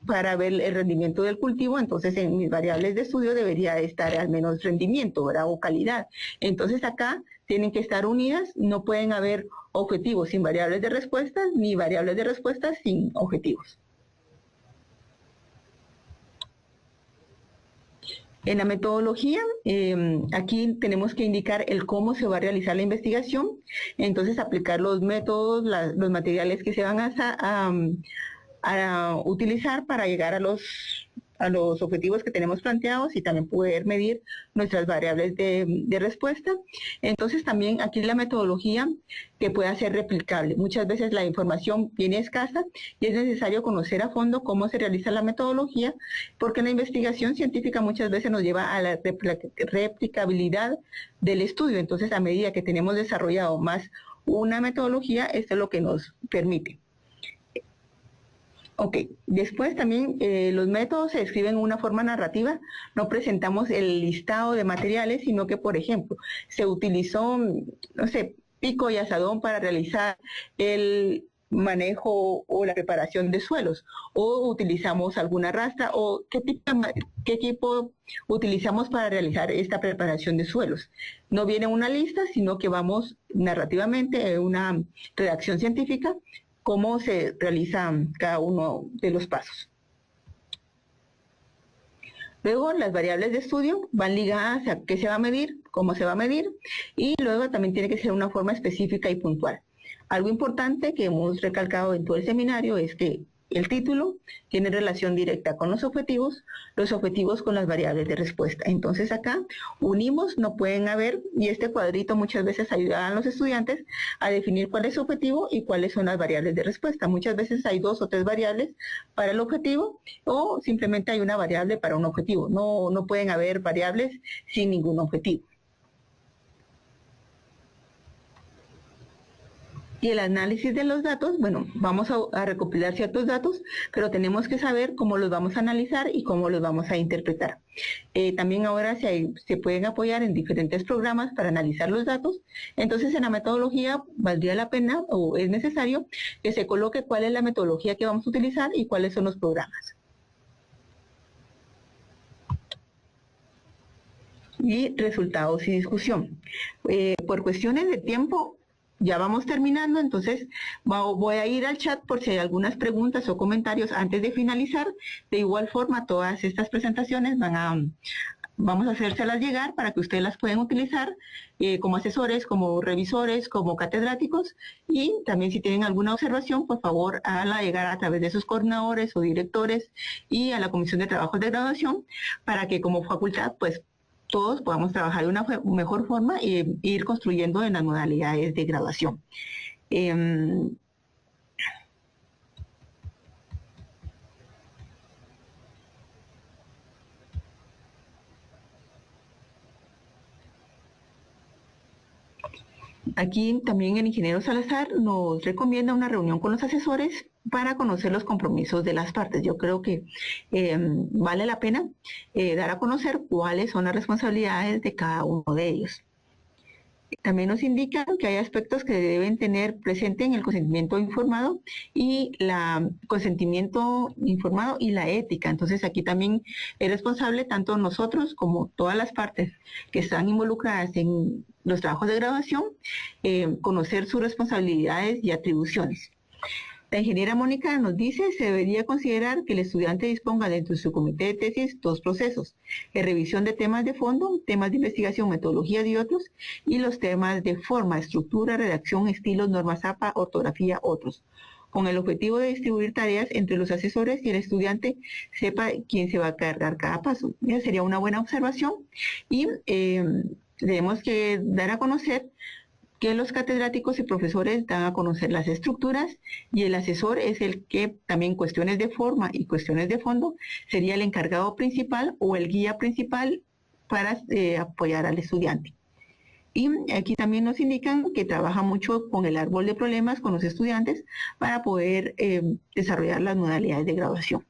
Speaker 1: para ver el rendimiento del cultivo, entonces en mis variables de estudio debería estar al menos rendimiento, ¿verdad? O calidad. Entonces acá tienen que estar unidas, no pueden haber objetivos sin variables de respuesta, ni variables de respuesta sin objetivos. En la metodología, aquí tenemos que indicar el cómo se va a realizar la investigación, entonces aplicar los métodos, los materiales que se van a utilizar para llegar a los objetivos que tenemos planteados y también poder medir nuestras variables de respuesta. Entonces también aquí la metodología que pueda ser replicable. Muchas veces la información viene escasa y es necesario conocer a fondo cómo se realiza la metodología, porque la investigación científica muchas veces nos lleva a la replicabilidad del estudio. Entonces, a medida que tenemos desarrollado más una metodología, esto es lo que nos permite. Ok, después también los métodos se describen en una forma narrativa, no presentamos el listado de materiales, sino que, por ejemplo, se utilizó, no sé, pico y asadón para realizar el manejo o la preparación de suelos, o utilizamos alguna rastra, o qué equipo utilizamos para realizar esta preparación de suelos. No viene una lista, sino que vamos narrativamente en una redacción científica cómo se realiza cada uno de los pasos. Luego las variables de estudio van ligadas a qué se va a medir, cómo se va a medir, y luego también tiene que ser una forma específica y puntual. Algo importante que hemos recalcado en todo el seminario es que el título tiene relación directa con los objetivos con las variables de respuesta. Entonces acá unimos, no pueden haber, y este cuadrito muchas veces ayuda a los estudiantes a definir cuál es su objetivo y cuáles son las variables de respuesta. Muchas veces hay 2 o 3 variables para el objetivo, o simplemente hay una variable para un objetivo. No pueden haber variables sin ningún objetivo. Y el análisis de los datos, bueno, vamos a recopilar ciertos datos, pero tenemos que saber cómo los vamos a analizar y cómo los vamos a interpretar. También ahora se pueden apoyar en diferentes programas para analizar los datos. Entonces, en la metodología valdría la pena o es necesario que se coloque cuál es la metodología que vamos a utilizar y cuáles son los programas. Y resultados y discusión. Por cuestiones de tiempo, ya vamos terminando, entonces voy a ir al chat por si hay algunas preguntas o comentarios antes de finalizar. De igual forma, todas estas presentaciones vamos a hacérselas llegar para que ustedes las puedan utilizar como asesores, como revisores, como catedráticos, y también si tienen alguna observación, por favor, háganla llegar a través de sus coordinadores o directores y a la Comisión de Trabajos de Graduación, para que como facultad, pues, todos podamos trabajar de una mejor forma e ir construyendo en las modalidades de graduación. Aquí también el ingeniero Salazar nos recomienda una reunión con los asesores para conocer los compromisos de las partes. Yo creo que vale la pena dar a conocer cuáles son las responsabilidades de cada uno de ellos. También nos indican que hay aspectos que deben tener presente en el consentimiento informado y la ética. Entonces aquí también es responsable tanto nosotros como todas las partes que están involucradas en los trabajos de graduación, conocer sus responsabilidades y atribuciones. La ingeniera Mónica nos dice, se debería considerar que el estudiante disponga dentro de su comité de tesis 2 procesos: revisión de temas de fondo, temas de investigación, metodología y otros, y los temas de forma, estructura, redacción, estilos, normas APA, ortografía, otros, con el objetivo de distribuir tareas entre los asesores y el estudiante sepa quién se va a cargar cada paso. Esa sería una buena observación, y tenemos que dar a conocer que los catedráticos y profesores dan a conocer las estructuras, y el asesor es el que también cuestiones de forma y cuestiones de fondo sería el encargado principal o el guía principal para apoyar al estudiante. Y aquí también nos indican que trabaja mucho con el árbol de problemas con los estudiantes para poder desarrollar las modalidades de graduación.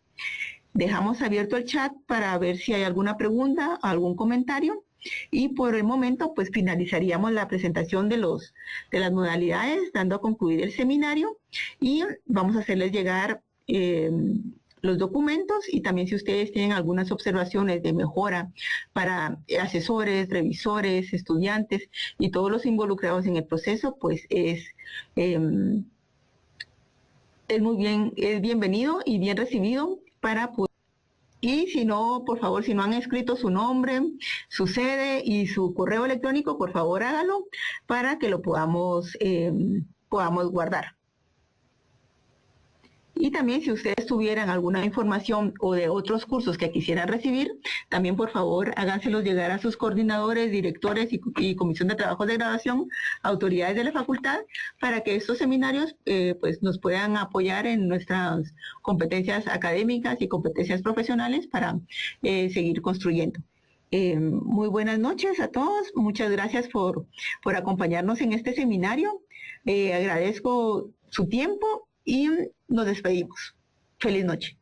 Speaker 1: Dejamos abierto el chat para ver si hay alguna pregunta, algún comentario. Y por el momento, pues finalizaríamos la presentación de las modalidades, dando a concluir el seminario, y vamos a hacerles llegar los documentos, y también si ustedes tienen algunas observaciones de mejora para asesores, revisores, estudiantes y todos los involucrados en el proceso, pues es bienvenido y bien recibido para poder. Y si no, por favor, si no han escrito su nombre, su sede y su correo electrónico, por favor hágalo para que lo podamos guardar. Y también si ustedes tuvieran alguna información o de otros cursos que quisieran recibir, también por favor háganselos llegar a sus coordinadores, directores y comisión de trabajo de graduación, autoridades de la facultad, para que estos seminarios pues nos puedan apoyar en nuestras competencias académicas y competencias profesionales para seguir construyendo. Muy buenas noches a todos, muchas gracias por acompañarnos en este seminario. Agradezco su tiempo y nos despedimos. Feliz noche.